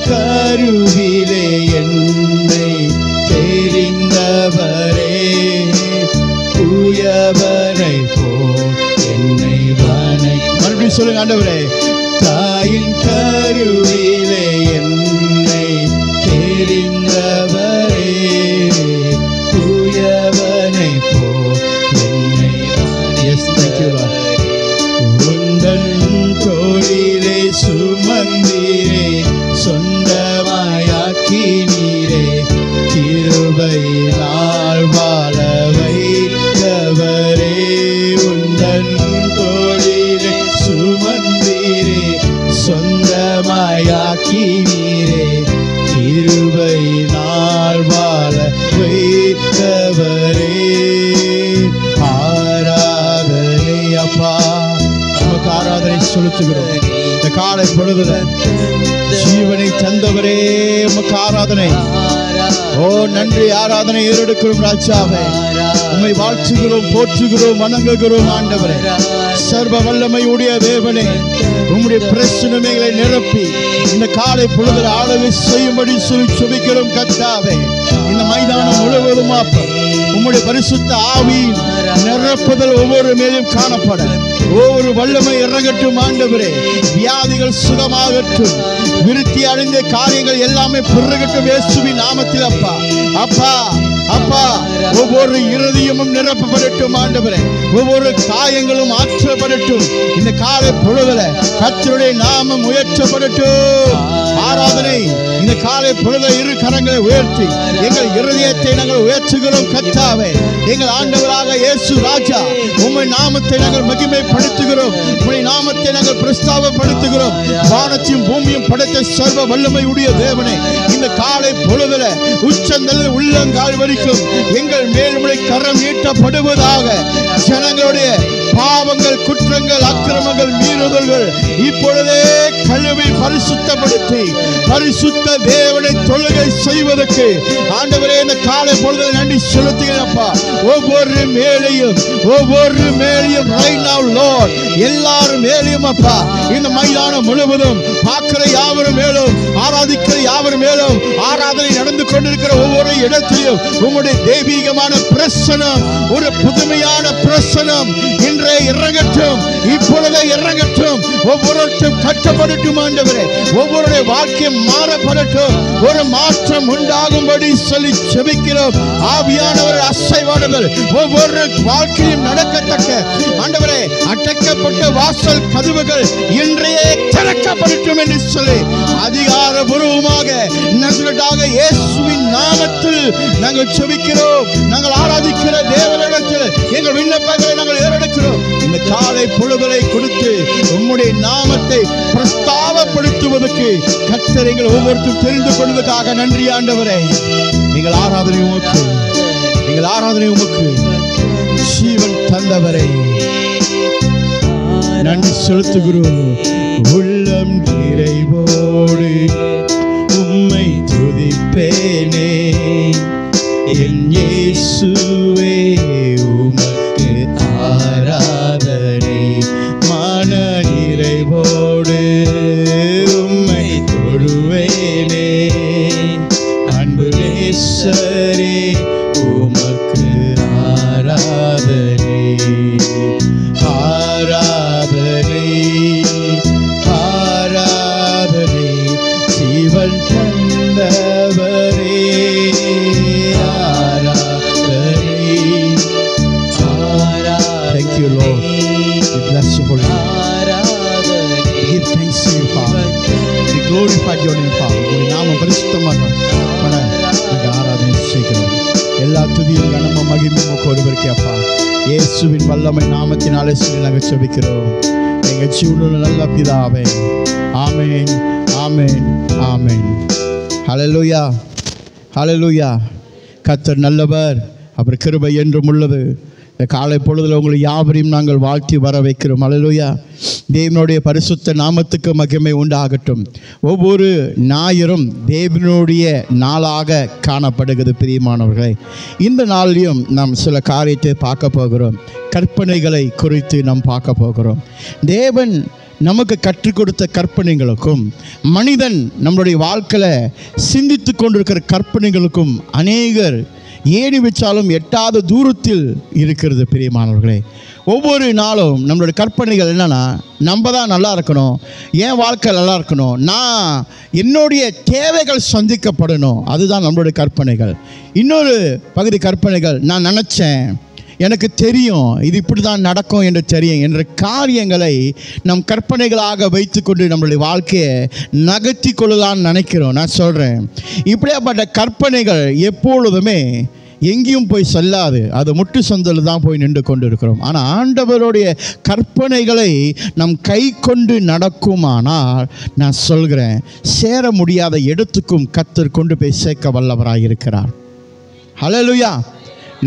கருவிலே என்னை தெரிந்தவரே, தூயவரை போல் என்னை வணை. மறுபடியும் சொல்லுங்க ஆண்டவரே. தாயின் கருவிலே என்னை தெரிந்தவரே, தூயவனை போல் என்னை வணை. உந்தன் தோளிலே சுமந்தீரே, சொந்தமாயாக்கினீரே, கிருபையினால் வாழ வைத்தவரே. உந்தன் தோளிலே சுமந்தீரே, சொந்தமாயாக்கினீரே, கிருபையினால் வாழ வைத்தவரே. ஆராதனை அப்பா, நமக்கு ஆராதனை செலுத்துகிறோம். இந்த காலை பொழுதுல ஜீவனை தந்தவரே, உமக்கு ஆராதனை. ஓ நன்றி, ஆராதனை ஏறெடுக்கிறோம் ராஜாவே. உம்மை வாழ்த்துகிறோம், போற்றுகிறோம், வணங்குகிறோம் ஆண்டவரே. சர்வ வல்லமையுடைய தேவனே, உம்முடைய பிரச்சனைகளை நிரப்பி இந்த காலை பொழுதுல ஆளுகை செய்யும்படி சுபிக்கிறோம் கர்த்தாவே. இந்த மைதானம் முழுவதும் உம்முடைய பரிசுத்த ஆவியின் நிரப்புதல் ஒவ்வொரு மேலும் காணப்பட, ஒவ்வொரு வல்லமை இறங்கட்டும் ஆண்டவரே. வியாதிகள் சுகமாகட்டும், விருத்தி அடைந்த காரியங்கள் எல்லாமே பிறகட்டும் இயேசுவின் நாமத்தில் அப்பா. அப்பா அப்பா, ஒவ்வொரு இருதயமும் நிரப்பப்படட்டும் ஆண்டவரே. ஒவ்வொரு காயங்களும் ஆற்றப்படட்டும். இந்த காலை பொழுதுல கர்த்தருடைய நாமம் உயர்த்தப்படட்டும். ஆராதனை இந்த காலை பொழுது இரு கரங்களை உயர்த்தி எங்கள் இருதயத்தை நாங்கள் உயர்த்துகிறோம் கர்த்தாவே. எங்கள் ஆண்டவராக இயேசு ராஜா, உம்முடைய நாமத்தை நாங்கள் மகிமைப்படுத்துகிறோம். உம்முடைய நாமத்தை நாங்கள் பிரஸ்தாபப்படுத்துகிறோம். வானத்தையும் பூமியும் படைத்த சர்வ வல்லமை உடைய தேவனே, இந்த காலை பொழுதுல உச்சந்தல் உள்ளங்கால் வரைக்கும் எங்கள் மேல் உம்முடைய கரம் நீட்டப்படுவதாக. ஜனங்களுடைய பாவங்கள், குற்றங்கள், அக்கிரமங்கள், மீறுதல்கள் இப்பொழுதே கழுவி பரிசுத்தப்படுத்தி பரிசுத்த தேவனை தொழுகை செய்வதற்கு ஆண்டவரே இந்த காலை பொழுது நன்றி செலுத்துகிறப்பா. ஒவ்வொரு மேலையும் right now Lord, எல்லாரும் மேலையும் அப்பா, இந்த மைதானம் முழுவதும் பார்க்கிற யாவரும் மேலும், ஆராதிக்கிற யாவரும் மேலும், ஆராதனை நடந்து கொண்டிருக்கிற ஒவ்வொரு இடத்திலும் உம்முடைய தெய்வீகமான பிரசனம், ஒரு புதுமையான பிரசனம் இன்றே இறங்கட்டும், இப்பொழுதே இறங்கட்டும். ஒவ்வொருவரும் கட்டப்படட்டும் ஆண்டவரே. ஒவ்வொருடைய வாழ்க்கை மாறப்படட்டும். ஒரு மாற்றம் உண்டாகும்படி சொல்லி செபிக்கிறோம். ஆவியானவர் அசைவாடுங்கள் ஒவ்வொரு வாழ்க்கையும் நடக்கத்தக்க ஆண்டவரே, அடைக்கப்பட்ட வாசல் கதவுகள் இன்றையே திறக்கப்படட்டும் என்று சொல்லி அதிகாரபூர்வமாக நசரேயனாக இயேசுவின் நாமத்தில் நாங்கள் செபிக்கிறோம். நாங்கள் ஆராதிக்கிற தேவனிடத்தில் எங்கள் விண்ணப்பங்களை நாங்கள் ஏறெடுக்கிறோம். இந்த காலை பொழுதலை கொடுத்து உம்முடைய நாமத்தை பிரஸ்தாபப்படுத்துவதற்கு கர்த்தர் எங்கள் ஒவ்வொருத்தரும் தெரிந்து கொள்வதற்காக நன்றி ஆண்டவரே. எங்கள் ஆராதனை உமக்கு, எங்கள் ஆராதனை உமக்கு. ஜீவன் தந்தவரை நன்றி செலுத்துகிறோம். உள்ளம் நிறைவோடு உம்மை துதிப்பேனே, என் இயேசுவே உமக்கு ஆராதனை. மன நிறைவோடு உம்மை தொழுவேனே, அன்பு நேசரே உமக்கு ஆராதனை. ஆராதனை ஆராதனை ஜீவன் தந்தவரே, ஆராதனை. Thank you Lord. We bless you for it. We give thanks to you Father. We glorify your name Father. உம்முடைய நாமம் பரிசுத்தமாக பட நாங்கள் ஆராதனை செய்கிறோம். எல்லா துதியும் கனமும் மகிமையும் உமக்கு ஒருவருக்கே அப்பா. இயேசுவின் வல்லமை நாமத்தினாலே சொல்லி நாங்கள் செபிக்கிறோம் எங்கள் ஜீவனுள்ள நல்ல பிதாவே. ஆமென் ஆமென் ஆமென். ஹல்லேலூயா ஹல்லேலூயா. கர்த்தர் நல்லவர், அவர் கிருபை என்றும் உள்ளது. இந்த காலை பொழுதுல உங்களை யாவரையும் நாங்கள் வாழ்த்தி வர வைக்கிறோம். ஹல்லேலூயா. தேவனுடைய பரிசுத்த நாமத்துக்கு மகிமை உண்டாகட்டும். ஒவ்வொரு ஞாயிறும் தேவனுடைய நாளாக காணப்படுகிறது பிரியமானவர்களே. இந்த நாளிலும் நாம் சில காரியத்தை பார்க்க போகிறோம். கற்பனைகளை குறித்து நாம் பார்க்க போகிறோம். தேவன் நமக்கு கற்றுக் கொடுத்த கற்பனைகளுக்கும் மனிதன் நம்மளுடைய வாழ்க்கையில் சிந்தித்து கொண்டிருக்கிற கற்பனைகளுக்கும் அநேகர் ஏணி வச்சாலும் எட்டாத தூரத்தில் இருக்கிறது. பிரியமானவர்களே, ஒவ்வொரு நாளும் நம்மளுடைய கற்பனைகள் என்னென்னா, நம்ம தான் நல்லா இருக்கணும், என் வாழ்க்கை நல்லா இருக்கணும், நான் என்னுடைய தேவைகள் சந்திக்கப்படணும், அதுதான் நம்மளுடைய கற்பனைகள். இன்னொரு பகுதி கற்பனைகள், நான் நினச்சேன், எனக்கு தெரியும், இது இப்படி தான் நடக்கும் என்று தெரியும் என்ற காரியங்களை நம் கற்பனைகளாக வைத்துக்கொண்டு நம்மளுடைய வாழ்க்கையை நகர்த்தி கொள்ளலான்னு நினைக்கிறோம். நான் சொல்கிறேன், இப்படியாப்பட்ட கற்பனைகள் எப்பொழுதுமே எங்கேயும் போய் செல்லாது, அது முட்டு சந்தில் தான் போய் நின்று கொண்டு இருக்கிறோம். ஆனால் ஆண்டவருடைய கற்பனைகளை நம் கை கொண்டு நடக்குமானால் நான் சொல்கிறேன், சேர முடியாத இடத்துக்கும் கர்த்தர் கொண்டு போய் சேர்க்க வல்லவராக இருக்கிறார். ஹல்லேலூயா.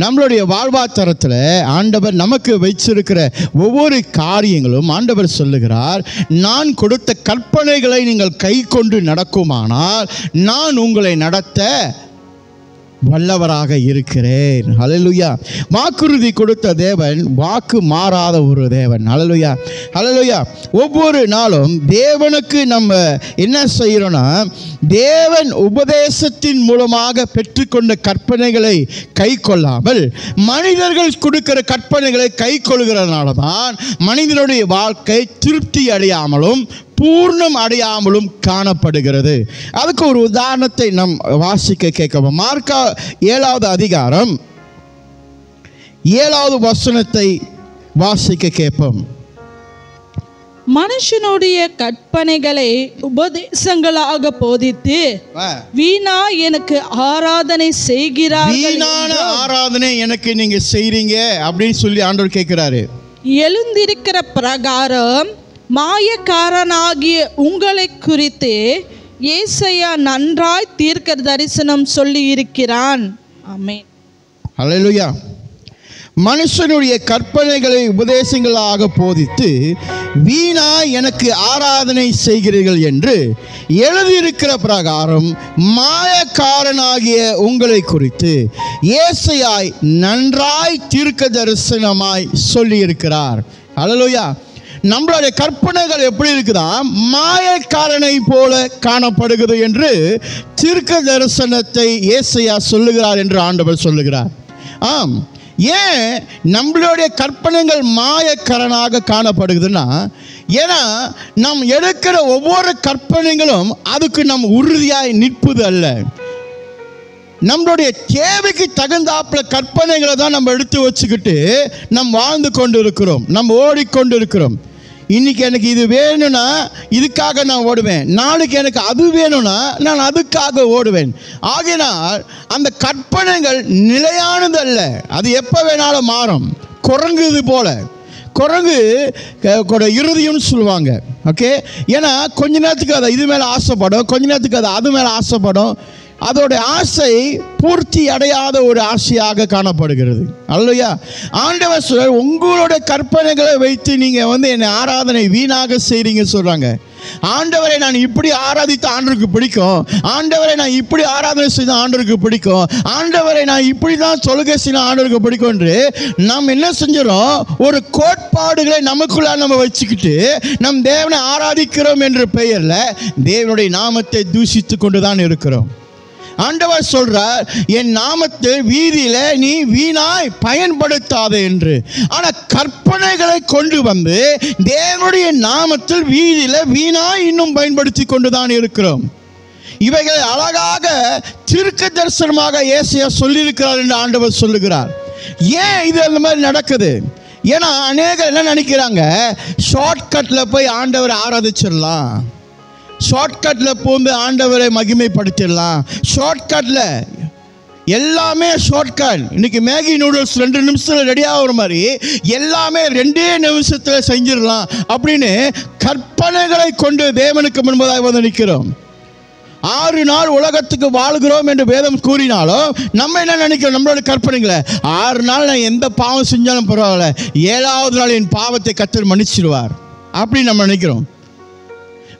நம்மளுடைய வாழ்வாதாரத்தில் ஆண்டவர் நமக்கு வைச்சிருக்கிற ஒவ்வொரு காரியங்களும் ஆண்டவர் சொல்லுகிறார், நான் கொடுத்த கற்பனைகளை நீங்கள் கை கொண்டு நடக்குமானால் நான் உங்களை நடத்த வல்லவராக இருக்கிறேன். ஹல்லேலூயா. வாக்குறுதி கொடுத்த தேவன் வாக்கு மாறாத ஒரு தேவன். ஹல்லேலூயா, ஹல்லேலூயா. ஒவ்வொரு நாளும் தேவனுக்கு நம்ம என்ன செய்கிறோன்னா, தேவன் உபதேசத்தின் மூலமாக பெற்றுக்கொண்ட கற்பனைகளை கை கொள்ளாமல் மனிதர்கள் கொடுக்கிற கற்பனைகளை கை கொள்கிறதுனால தான் மனிதனுடைய வாழ்க்கை திருப்தி அடையாமலும் பூர்ணம் அடையாமலும் காணப்படுகிறது. அதுக்கு ஒரு உதாரணத்தை நாம் வாசிக்க கேட்கவும். மார்க்கா 7வது அதிகாரம் 7வது வசனத்தை வாசிக்க கேட்போம். மனுஷனுடைய கற்பனைகளை உபதேசங்களாக போதித்து வீணா எனக்கு ஆராதனை செய்கிறார்கள். வீணான ஆராதனை எனக்கு நீங்க செய்றீங்க அப்படின்னு சொல்லி ஆண்டவர் கேட்கிறாரு. எழுந்திருக்கிற பிரகாரம் மாயக்காரனாகிய உங்களை குறித்து ஏசாயா நன்றாய் தீர்க்க தரிசனம் சொல்லி இருக்கிறான். ஆமென். ஹல்லேலூயா. மனுஷனுடைய கற்பனைகளை உபதேசங்களாக போதித்து வீணா எனக்கு ஆராதனை செய்கிறீர்கள் என்று எழுதியிருக்கிற பிரகாரம் மாயக்காரனாகிய உங்களை குறித்து ஏசாயாய் நன்றாய் தீர்க்க தரிசனமாய் சொல்லியிருக்கிறார். ஹல்லேலூயா. நம்மளுடைய கற்பனைகள் எப்படி இருக்குதா, மாயக்காரனை போல காணப்படுகிறது என்று தீர்க்க தரிசனத்தை ஏசாயா சொல்லுகிறார் என்று ஆண்டவர் சொல்லுகிறார். ஆம், ஏன் நம்மளுடைய கற்பனைகள் மாயக்காரனாக காணப்படுகிறதுன்னா, ஏன்னா நாம் எடுக்கிற ஒவ்வொரு கற்பனைகளும் அதுக்கு நம் உறுதியாய் நிற்பது அல்ல. நம்மளுடைய தேவைக்கு தகுந்தாப்புல கற்பனைகளை தான் நம்ம எடுத்து வச்சுக்கிட்டு நம்ம வாழ்ந்து கொண்டு இருக்கிறோம், நம்ம ஓடிக்கொண்டு இருக்கிறோம். இன்னைக்கு எனக்கு இது வேணும்னா இதுக்காக நான் ஓடுவேன், நாளைக்கு எனக்கு அது வேணும்னா நான் அதுக்காக ஓடுவேன். ஆகையினால் அந்த கற்பனைகள் நிலையானது அல்ல, அது எப்போ வேணாலும் மாறும். குரங்குது போல, குரங்கு இறுதியும்னு சொல்லுவாங்க. ஓகே, ஏன்னா கொஞ்ச நேரத்துக்கு அதை இது மேலே ஆசைப்படும், கொஞ்ச நேரத்துக்கு அது மேலே ஆசைப்படும். அதோட ஆசை பூர்த்தி அடையாத ஒரு ஆசையாக காணப்படுகிறது. அல்லையா, ஆண்டவர் சொல்ற, உங்களுடைய கற்பனைகளை வைத்து நீங்கள் என்னை ஆராதனை வீணாக செய்கிறீங்க சொல்கிறாங்க. ஆண்டவரை நான் இப்படி ஆராதித்த ஆண்டவருக்கு பிடிக்கும், ஆண்டவரை நான் இப்படி ஆராதனை செய்த ஆண்டவருக்கு பிடிக்கும், ஆண்டவரை நான் இப்படி தான் தொழுகை செய்த ஆண்டவருக்கு பிடிக்கும் என்று நாம் என்ன செஞ்சிடறோம், ஒரு கோட்பாடுகளை நமக்குள்ள நம்ம வச்சுக்கிட்டு நம் தேவனை ஆராதிக்கிறோம் என்ற பெயரில் தேவனுடைய நாமத்தை தூஷித்து கொண்டு தான் இருக்கிறோம். ஆண்டவர் சொல்றார், என் நாமத்தை வீதியில நீ வீணாய் பயன்படுத்தாதே என்று. ஆனால் கற்பனைகளை கொண்டு வந்து தேவனுடைய நாமத்தில் வீதியில வீணாய் இன்னும் பயன்படுத்தி கொண்டுதான் இருக்கிறோம். இவைகளை அழகாக தீர்க்க தரிசனமாக ஏசாயா சொல்லியிருக்கிறார் என்று ஆண்டவர் சொல்லுகிறார். ஏன் இது அந்த மாதிரி நடக்குது? ஏன்னா அநேகர் என்ன நினைக்கிறாங்க, ஷார்ட்கட்டில் போய் ஆண்டவரை ஆராதிச்சிடலாம், ஷார்ட்கட்டில் போந்து ஆண்டவரை மகிமைப்படுத்திடலாம். ஷார்ட்கட்டில் எல்லாமே ஷார்ட்கட். இன்னைக்கு மேகி நூடுல்ஸ் 2 நிமிஷத்தில் ரெடி ஆகிற மாதிரி எல்லாமே 2 நிமிஷத்தில் செஞ்சிடலாம் அப்படின்னு கற்பனைகளை கொண்டு தேவனுக்கு முன்பதாக வந்து நிற்கிறோம். 6 நாள் உலகத்துக்கு வாழ்கிறோம் என்று வேதம் கூறினாலும் நம்ம என்ன நினைக்கிறோம், நம்மளோட கற்பனைகளை 6 நாள் நான் எந்த பாவம் செஞ்சாலும் பரவாயில்ல, 7வது நாள் என் பாவத்தை கர்த்தர் மன்னிச்சிடுவார் அப்படின்னு நம்ம நினைக்கிறோம்.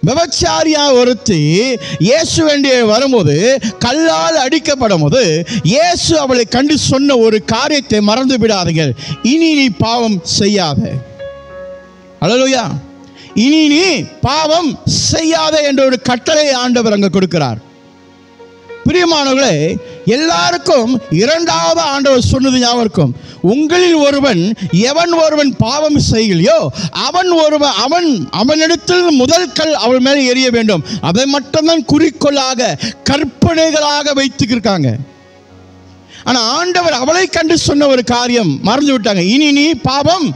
விபச்சாரியா ஒருத்தி இயேசு வேண்டிய வரும்போது கல்லால் அடிக்கப்படும் போது இயேசு அவளை கண்டு சொன்ன ஒரு காரியத்தை மறந்து விடாதீர்கள், இனி நீ பாவம் செய்யாத. அல்லேலூயா. இனி நீ பாவம் செய்யாதே என்ற ஒரு கட்டளை ஆண்டவர் அங்க கொடுக்கிறார். பிரியமானவர்களே, எல்லாருக்கும் இரண்டாவது ஆண்டவர் சொன்னது ஞாபகம் இருக்கும். உங்களில் ஒருவன் எவன் ஒருவன் பாவம் செய்யலையோ அவனிடத்தில் முதல் கல் அவள் மேலே எறிய வேண்டும். அதை மட்டும்தான் குறிக்கோளாக கற்பனைகளாக வைத்துக்கிருக்காங்க. ஆனா ஆண்டவர் அவளை கண்டு சொன்ன ஒரு காரியம் மறந்து விட்டாங்க. இனி நீ பாவம்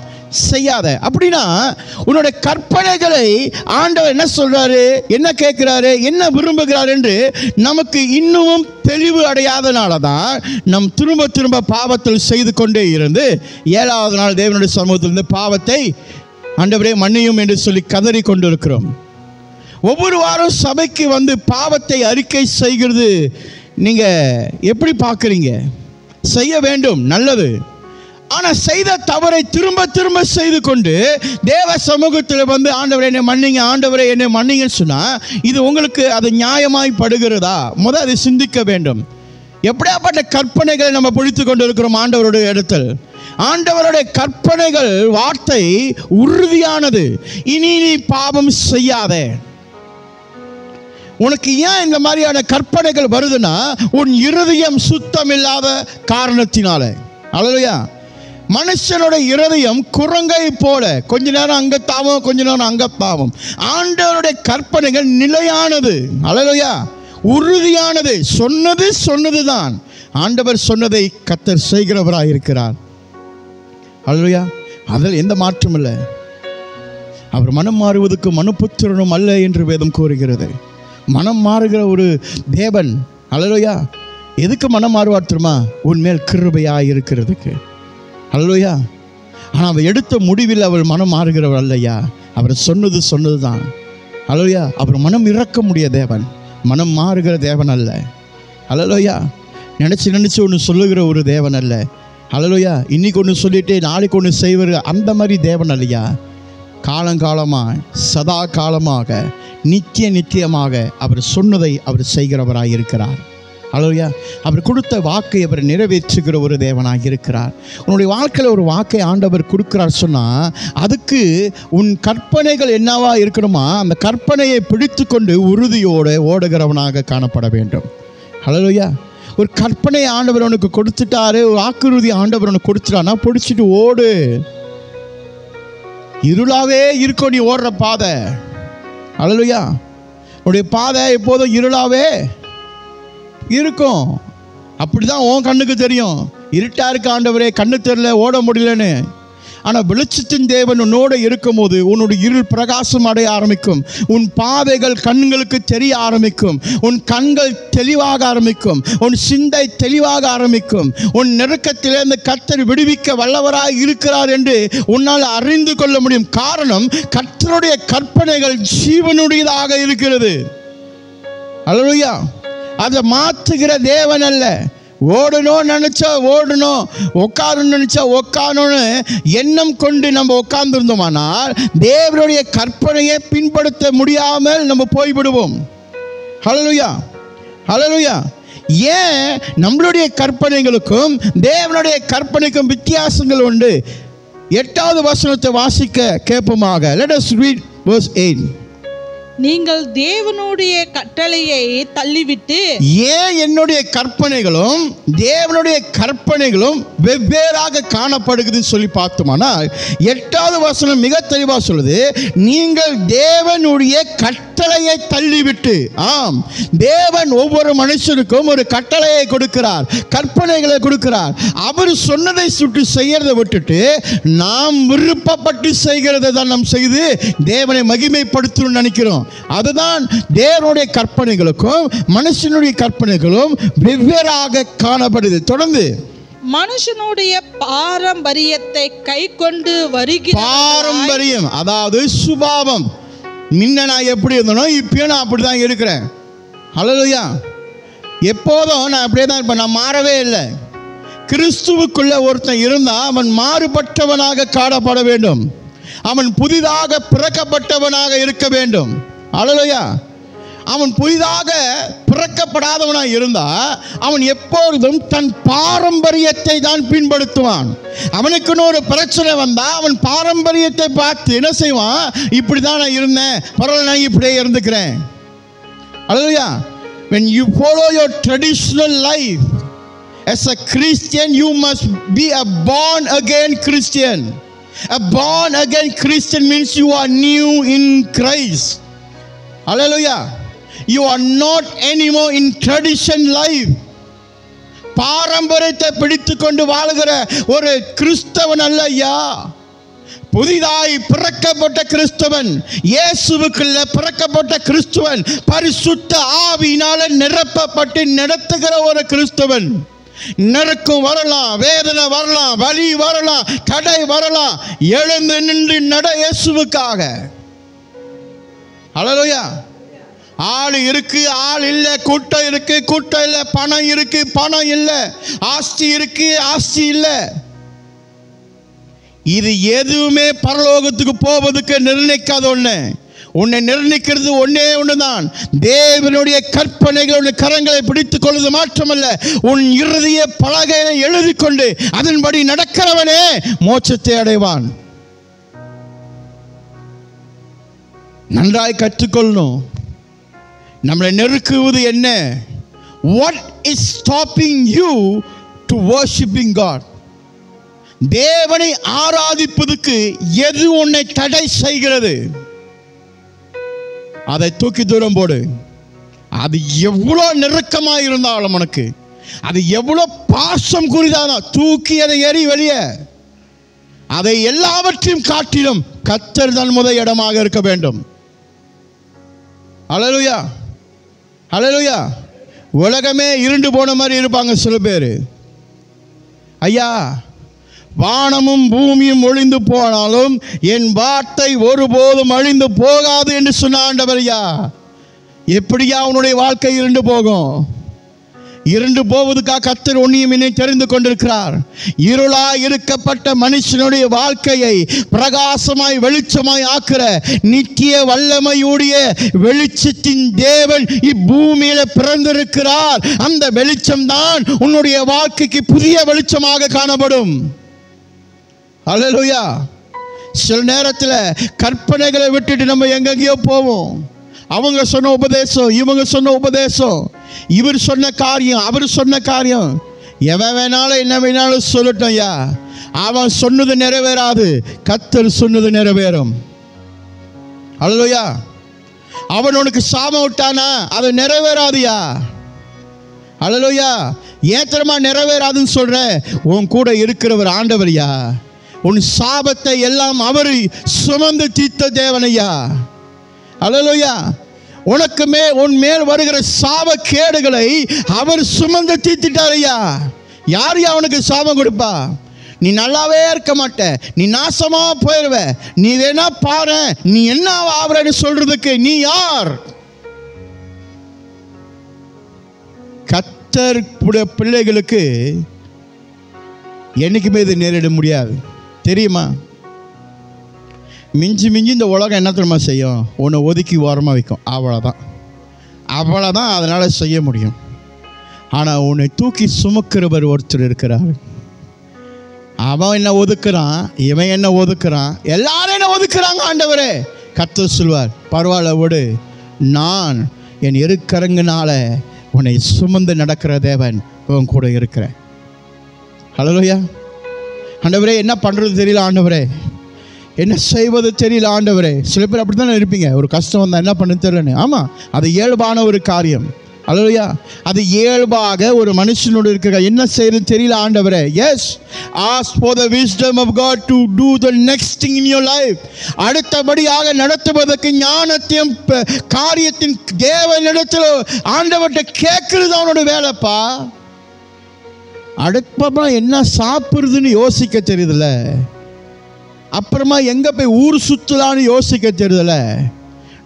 செய்யாத. அப்படின்னா உன்னுடைய கற்பனைகளை ஆண்டவர் என்ன சொல்றாரு, என்ன கேட்கிறாரு, என்ன விரும்புகிறார் என்று நமக்கு இன்னும் தெளிவு அடையாதனால தான் நம் திரும்ப திரும்ப பாவத்தில் செய்து கொண்டே இருந்து 7வது நாள் தேவனுடைய சமூகத்திலிருந்து பாவத்தை ஆண்டவரே மன்னியும் என்று சொல்லி கதறி கொண்டிருக்கிறோம். ஒவ்வொரு வாரம் சபைக்கு வந்து பாவத்தை அறிக்கை செய்கிறது நீங்க எப்படி பார்க்குறீங்க? செய்ய வேண்டும், நல்லது. ஆனால் செய்த தவறை திரும்ப திரும்ப செய்து கொண்டு தேவ சமூகத்தில் வந்து ஆண்டவரை என்னை மன்னிங்க, ஆண்டவரை என்னை மன்னிங்கன்னு சொன்னால் இது உங்களுக்கு அது நியாயமாய் படுகிறதா? முதல் அதை சிந்திக்க வேண்டும். எப்படியாப்பட்ட கற்பனைகளை நம்ம பிடித்து கொண்டு இருக்கிறோம் ஆண்டவருடைய இடத்தில்? ஆண்டவருடைய கற்பனைகள் வார்த்தை உறுதியானது. இனி நீ பாவம் செய்யாதே. உனக்கு ஏன் இந்த மாதிரியான கற்பனைகள் வருதுன்னா உன் இருதயம் சுத்தம் இல்லாத காரணத்தினால. அல்லேலூயா. மனுஷனுடைய இருதயம் குரங்கை போல கொஞ்ச நேரம் அங்க தாவும், கொஞ்ச நேரம் அங்க தாவும். ஆண்டவருடைய கற்பனைகள் நிலையானது. அல்லேலூயா. உறுதியானது. சொன்னதுதான். ஆண்டவர் சொன்னதை கர்த்தர் செய்கிறவராக இருக்கிறார். அல்லேலூயா. அதில் எந்த மாற்றம் இல்லை. அவர் மனம் மாறுவதற்கு மனுபுத்திரனும் அல்ல என்று வேதம் கூறுகிறது. மனம் மாறுகிற ஒரு தேவன். அல்லேலூயா. எதுக்கு மனம் மாறுவார் தெரியுமா? உன்மேல் கிருபையாக இருக்கிறதுக்கு. அல்லேலூயா. ஆனால் அவள் எடுத்த முடிவில் அவள் மனம் மாறுகிறவர் அல்லையா. அவர் சொன்னது தான். அல்லேலூயா. அவர் மனம் இறக்க முடிய தேவன், மனம் மாறுகிற தேவன் அல்ல. அல்லேலூயா. நினச்சி ஒன்று சொல்லுகிற ஒரு தேவன் அல்ல. அல்லேலூயா. இன்னைக்கு ஒன்று சொல்லிட்டு நாளைக்கு ஒன்று செய்வார், அந்த மாதிரி தேவன் அல்லையா. காலங்காலமாக சதா காலமாக நித்தியமாக அவர் சொன்னதை அவர் செய்கிறவராக இருக்கிறார். அல்லேலூயா. அவர் கொடுத்த வாக்கை அவர் நிறைவேற்றுகிற ஒரு தேவனாக இருக்கிறார். உன்னுடைய வாழ்க்கையில் ஒரு வாக்கை ஆண்டவர் கொடுக்கிறார் சொன்னால் அதுக்கு உன் கற்பனைகள் என்னவா இருக்கணுமா? அந்த கற்பனையை பிடித்து கொண்டு உறுதியோடு ஓடுகிறவனாக காணப்பட வேண்டும். அல்லேலூயா. ஒரு கற்பனை ஆண்டவர் உனக்கு கொடுத்துட்டாரு, ஒரு வாக்குறுதி ஆண்டவர் உனக்கு கொடுத்துட்டானா பிடிச்சிட்டு ஓடு. இருளாவே இருக்கும் நீ ஓடுற பாதை. அல்லேலூயா. உன்னுடைய பாதை எப்போதும் இருளாவே இருக்கும். அப்படிதான் உன் கண்ணுக்கு தெரியும். இருட்டா இருக்க ஆண்டவரே, கண்ணு தெரியல, ஓட முடியலன்னு. ஆனால் வெளிச்சத்தின் தேவன் உன்னோட இருக்கும்போது உன்னுடைய இருள் பிரகாசம் அடைய ஆரம்பிக்கும். உன் பாதைகள் கண்களுக்கு தெரிய ஆரம்பிக்கும். உன் கண்கள் தெளிவாக ஆரம்பிக்கும். உன் சிந்தை தெளிவாக ஆரம்பிக்கும். உன் நெருக்கத்திலிருந்து கர்த்தர் விடுவிக்க வல்லவராய் இருக்கிறார் என்று உன்னால் அறிந்து கொள்ள முடியும். காரணம், கர்த்தருடைய கற்பனைகள் ஜீவனுடையதாக இருக்கிறது. அல்லேலூயா. அதை மாற்றுகிற தேவன் அல்ல. ஓடணும் நினச்சா ஓடணும், உட்காரணும் நினச்சா உட்காரணும்னு எண்ணம் கொண்டு நம்ம உட்கார்ந்துருந்தோமானால் தேவனுடைய கற்பனையை பின்படுத்த முடியாமல் நம்ம போய்விடுவோம். ஹல்லேலூயா. ஹல்லேலூயா. ஏன் நம்மளுடைய கற்பனைகளுக்கும் தேவனுடைய கற்பனைக்கும் வித்தியாசங்கள் உண்டு. 8வது வசனத்தை வாசிக்க கேட்போமாக. Let us read verse 8. நீங்கள் தேவனுடைய கட்டளையை தள்ளிவிட்டு. ஏன் என்னுடைய கற்பனைகளும் தேவனுடைய கற்பனைகளும் வெவ்வேறாக காணப்படுகிறதுன்னு சொல்லி பார்த்தோம்னா 8வது வசனம் மிக தெளிவாக சொல்லுது, நீங்கள் தேவனுடைய கட்டளையை தள்ளிவிட்டு. ஆம், தேவன் ஒவ்வொரு மனுஷனுக்கும் ஒரு கட்டளையை கொடுக்கிறார், கற்பனைகளை கொடுக்கிறார். அவர் சொன்னதை சுட்டு செய்யறதை விட்டுட்டு நாம் விருப்பப்பட்டு செய்கிறதை தான் நாம் செய்து தேவனை மகிமைப்படுத்தணும்னு நினைக்கிறோம். அதுதான் தேவனுடைய கற்பனைகளுக்கும் மனுஷனுடைய கற்பனைகளும் வெவ்வேறாக காணப்படுது. தொடர்ந்து மனுஷனுடைய பாரம்பரியத்தை கை கொண்டு வருகிற பாரம்பரியம், அதாவது சுபாவம். முன்ன நான் எப்படி இருந்தனோ இப்பயும் நான் அப்படி தான் இருக்கிறேன். ஹல்லேலூயா. எப்போதும் நான் அப்படியே தான் இருப்பேன், நான் மாறவே இல்லை. கிறிஸ்துவுக்குள்ள ஒருத்தன் இருந்தால் அவன் மாறுபட்டவனாக காணப்பட வேண்டும். அவன் புதிதாக பிறக்கப்பட்டவனாக இருக்க வேண்டும். ஹல்லேலூயா. அவன் புதிதாக பிறக்கப்படாதவனாக இருந்தா அவன் எப்பொழுதும் தன் பாரம்பரியத்தை தான் பின்படுத்துவான். அவனுக்குன்னு ஒரு பிரச்சனை வந்தா அவன் பாரம்பரியத்தை பார்த்து என்ன செய்வான்? இப்படி தான் நான் இருந்தேன், பரவாயில்ல நான் இப்படியே இருந்துக்கிறேன். அல்லேலூயா. When you follow your traditional life as a Christian, you must be a born again Christian. A born again Christian means you are new in Christ. Hallelujah. You are not anymore in tradition life. பாரம்பரியத்தை பிடித்துக்கொண்டு வாழுகிற ஒரு கிறிஸ்தவன் அல்ல ஐயா. புதிதாய் பிறக்கப்பட்ட கிறிஸ்தவன், இயேசுவுக்குள்ள பிறக்கப்பட்ட கிறிஸ்தவன், பரிசுத்த ஆவியினால நிரப்பப்பட்டு நடத்துகிற ஒரு கிறிஸ்தவன். நெருக்கம் வரலாம், வேதனை வரலாம், வலி வரலாம், தடை வரலாம், எழுந்து நின்று நட இயேசுவுக்காக. ஹல்லேலூயா. ஆள் இருக்கு, ஆள் இல்லை, கூட்டம் இருக்கு, கூட்டம் இல்லை, பணம் இருக்கு, பணம் இல்லை, ஆஸ்தி இருக்கு, ஆஸ்தி இல்லை. இது எதுவுமே பரலோகத்துக்கு போவதுக்கு நிர்ணயிக்காத ஒண்ணு. உன்னை நிர்ணயிக்கிறது ஒன்னே ஒண்ணுதான், தேவனுடைய கற்பனைகளுடைய கரங்களை பிடித்துக் கொள்வது மாற்றமல்ல, உன் இருதய பலகையை எழுதி கொண்டு அதன்படி நடக்கிறவனே மோட்சத்தை அடைவான். நன்றாய் கற்றுக்கொள்ளணும். நம்மளை நெருக்குவது என்ன? What is stopping you to worshiping God? தேவனை ஆராதிப்பதற்கு எது உன்னை தடை செய்கிறது? அதை தூக்கி தூரம் போடு. அது எவ்வளோ நெருக்கமாக இருந்தாலும் உனக்கு, அது எவ்வளோ பாசம் குறிதாலும் தூக்கி அதை எறி வெளியே. அதை எல்லாவற்றையும் காட்டிலும் கர்த்தர் தான் முதல் இடமாக இருக்க வேண்டும். ஹல்லேலூயா, ஹல்லேலூயா. உலகமே இருண்டு போன மாதிரி இருப்பாங்க சில பேர். ஐயா, வானமும் பூமியும் ஒழிந்து போனாலும் என் வார்த்தை ஒருபோதும் அழிந்து போகாது என்று சொன்ன ஆண்டவர். ஐயா, எப்படியா உன்னுடைய வாழ்க்கை இருண்டு போகும்? இருண்டு போவதுக்காக கர்த்தர் உன்னையும் என்னை தெரிந்து கொண்டிருக்கிறார். இருளாய் இருக்கப்பட்ட மனுஷனுடைய வாழ்க்கையை பிரகாசமாய் வெளிச்சமாய் ஆக்குற நித்திய வல்லமையுடைய வெளிச்சத்தின் தேவன் இப்பூமியில பிறந்திருக்கிறார். அந்த வெளிச்சம் தான் உன்னுடைய வாழ்க்கைக்கு புதிய வெளிச்சமாக காணப்படும். ஹல்லேலூயா. சில நேரத்தில் கற்பனைகளை விட்டுட்டு நம்ம எங்கெங்கேயோ போவோம். அவங்க சொன்ன உபதேசம், இவங்க சொன்ன உபதேசம், இவர் சொன்ன காரியம், அவர் சொன்ன காரியம், எவன் வேணாலும் என்ன வேணாலும் சொல்லட்டும் ஐயா, அவன் சொன்னது நிறைவேறாது, கர்த்தர் சொன்னது நிறைவேறும். ஹல்லேலூயா. அவன் உனக்கு சாபம் விட்டானா அது நிறைவேறாதுயா. ஹல்லேலூயா. ஏன் தெரியுமா நிறைவேறாதுன்னு சொல்ற? உன் கூட இருக்கிறவர் ஆண்டவர்யா. உன் சாபத்தை எல்லாம் அவர் சுமந்து தீர்த்த தேவனையா. ஹல்லேலூயா. உனக்கு உன் மேல் வருகிற சாபக்கேடுகளை அவர் சுமந்து தீர்த்திட்டார் ஐயா. யார் அவனுக்கு சாபம் கொடுப்பா? நீ நல்லாவே இருக்க மாட்ட, நீ நாசமா போயிடுவ, நீ வேணா பாரு, நீ என்ன ஆவறன்னு சொல்றதுக்கு நீ யார்? கர்த்தர் பிள்ளைகளுக்கு என்னைக்குமே இது நேரிட முடியாது, தெரியுமா? மிஞ்சி மிஞ்சி இந்த உலகம் என்ன தெரியுமா செய்யும்? உன்னை ஒதுக்கி ஓரமாக வைக்கும், அவ்வளோதான், அவ்வளோதான் அதனால் செய்ய முடியும். ஆனால் உன்னை தூக்கி சுமக்கிறவர் ஒருத்தர் இருக்கிறார். அவன் என்ன ஒதுக்குறான், இவன் என்ன ஒதுக்குறான், எல்லாரும் என்ன ஒதுக்குறாங்க. ஆண்டவரே, கர்த்தர் சொல்வார், பரவாயில்ல விடு, நான் என் இருக்கரங்கனால உன்னை சுமந்து நடக்கிற தேவன் உன் கூட இருக்கிறேன். ஹல்லேலூயா. ஆண்டவரே, என்ன பண்ணுறது தெரியல ஆண்டவரே, என்ன செய்வது தெரியல ஆண்டவரே. சில பேர் அப்படி தானே இருப்பீங்க, ஒரு கஷ்டம் வந்தால் என்ன பண்ண தெரியலன்னு. ஆமாம், அது இயல்பான ஒரு காரியம். ஹல்லேலூயா. அது இயல்பாக ஒரு மனுஷனோடு இருக்கிற என்ன செய்யறது தெரியல ஆண்டவரே. Yes, ask for the wisdom of God to do the next thing in your life. அடுத்தபடியாக நடத்துவதற்கு ஞானத்தையும் காரியத்தின் தேவனிடத்தில் ஆண்டவர்கிட்ட கேட்கறது அவனோட வேலைப்பா. அடுப்பமா என்ன சாப்பிடுறதுன்னு யோசிக்க தெரியுதுல்ல, அப்புறமா எங்க போய் ஊர் சுத்தலான்னு யோசிக்க தெரியுதுல்ல,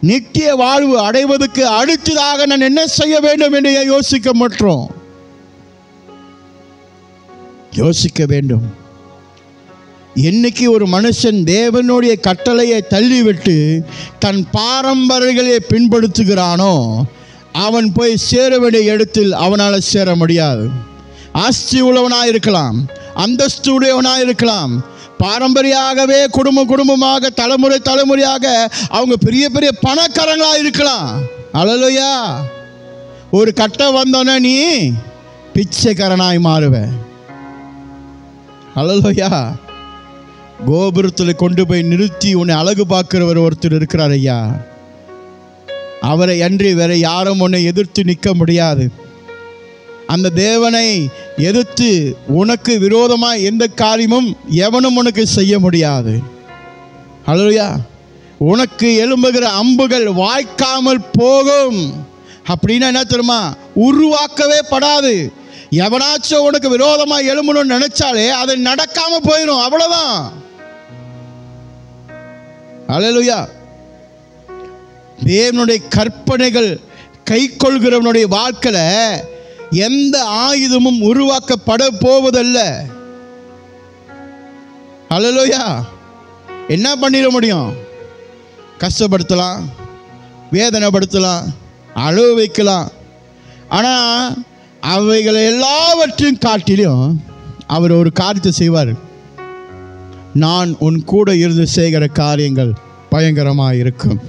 நித்திய வாழ்வு அடைவதற்கு அடுத்ததாக நான் என்ன செய்ய வேண்டும் என்று யோசிக்க மாட்டோம். யோசிக்க வேண்டும். என்னைக்கு ஒரு மனுஷன் தேவனுடைய கட்டளையை தள்ளிவிட்டு தன் பாரம்பரியங்களை பின்படுத்துகிறானோ அவன் போய் சேர வேண்டிய இடத்தில் அவனால் சேர முடியாது. ஆஸ்தி உள்ளவனாக இருக்கலாம், அந்தஸ்து உடையவனாக இருக்கலாம், பாரம்பரியாகவே குடும்பமாக தலைமுறையாக அவங்க பெரிய பெரிய பணக்காரங்களாக இருக்கலாம். அல்லேலூயா. ஒரு கட்டம் வந்தோன்னே நீ பிச்சைக்காரனாய் மாறுவ. அல்லேலூயா. கோபுரத்தில் கொண்டு போய் நிறுத்தி உன்னை அழகு பார்க்கிறவர் ஒருத்தர் இருக்கிறார் ஐயா. அவரை அன்றி வேற யாரும் உன்னை எதிர்த்து நிற்க முடியாது. அந்த தேவனை எதிர்த்து உனக்கு விரோதமாக எந்த காரியமும் எவனும் உனக்கு செய்ய முடியாது. அல்லேலூயா. உனக்கு எழும்புகிற அம்புகள் வாய்க்காமல் போகும். அப்படின்னா என்ன தெரியுமா? உருவாக்கவே படாது. எவனாச்சும் உனக்கு விரோதமாக எழும்பணும்னு நினைச்சாலே அது நடக்காம போயிடும். அவ்வளவுதான். அல்லேலூயா. தேவனுடைய கற்பனைகள் கை கொள்கிறவனுடைய வாழ்க்கையில எந்த ஆயுதமும் உருவாக்கப்பட போவதல்ல. அல்லேலூயா. என்ன பண்ணிட முடியும்? கஷ்டப்படுத்தலாம், வேதனைப்படுத்தலாம், அழுவ வைக்கலாம். ஆனால் அவைகளை எல்லாவற்றையும் காட்டிலும் அவர் ஒரு காரியத்தை செய்வார். நான் உன் கூட இருந்து செய்கிற காரியங்கள் பயங்கரமாக இருக்கும்.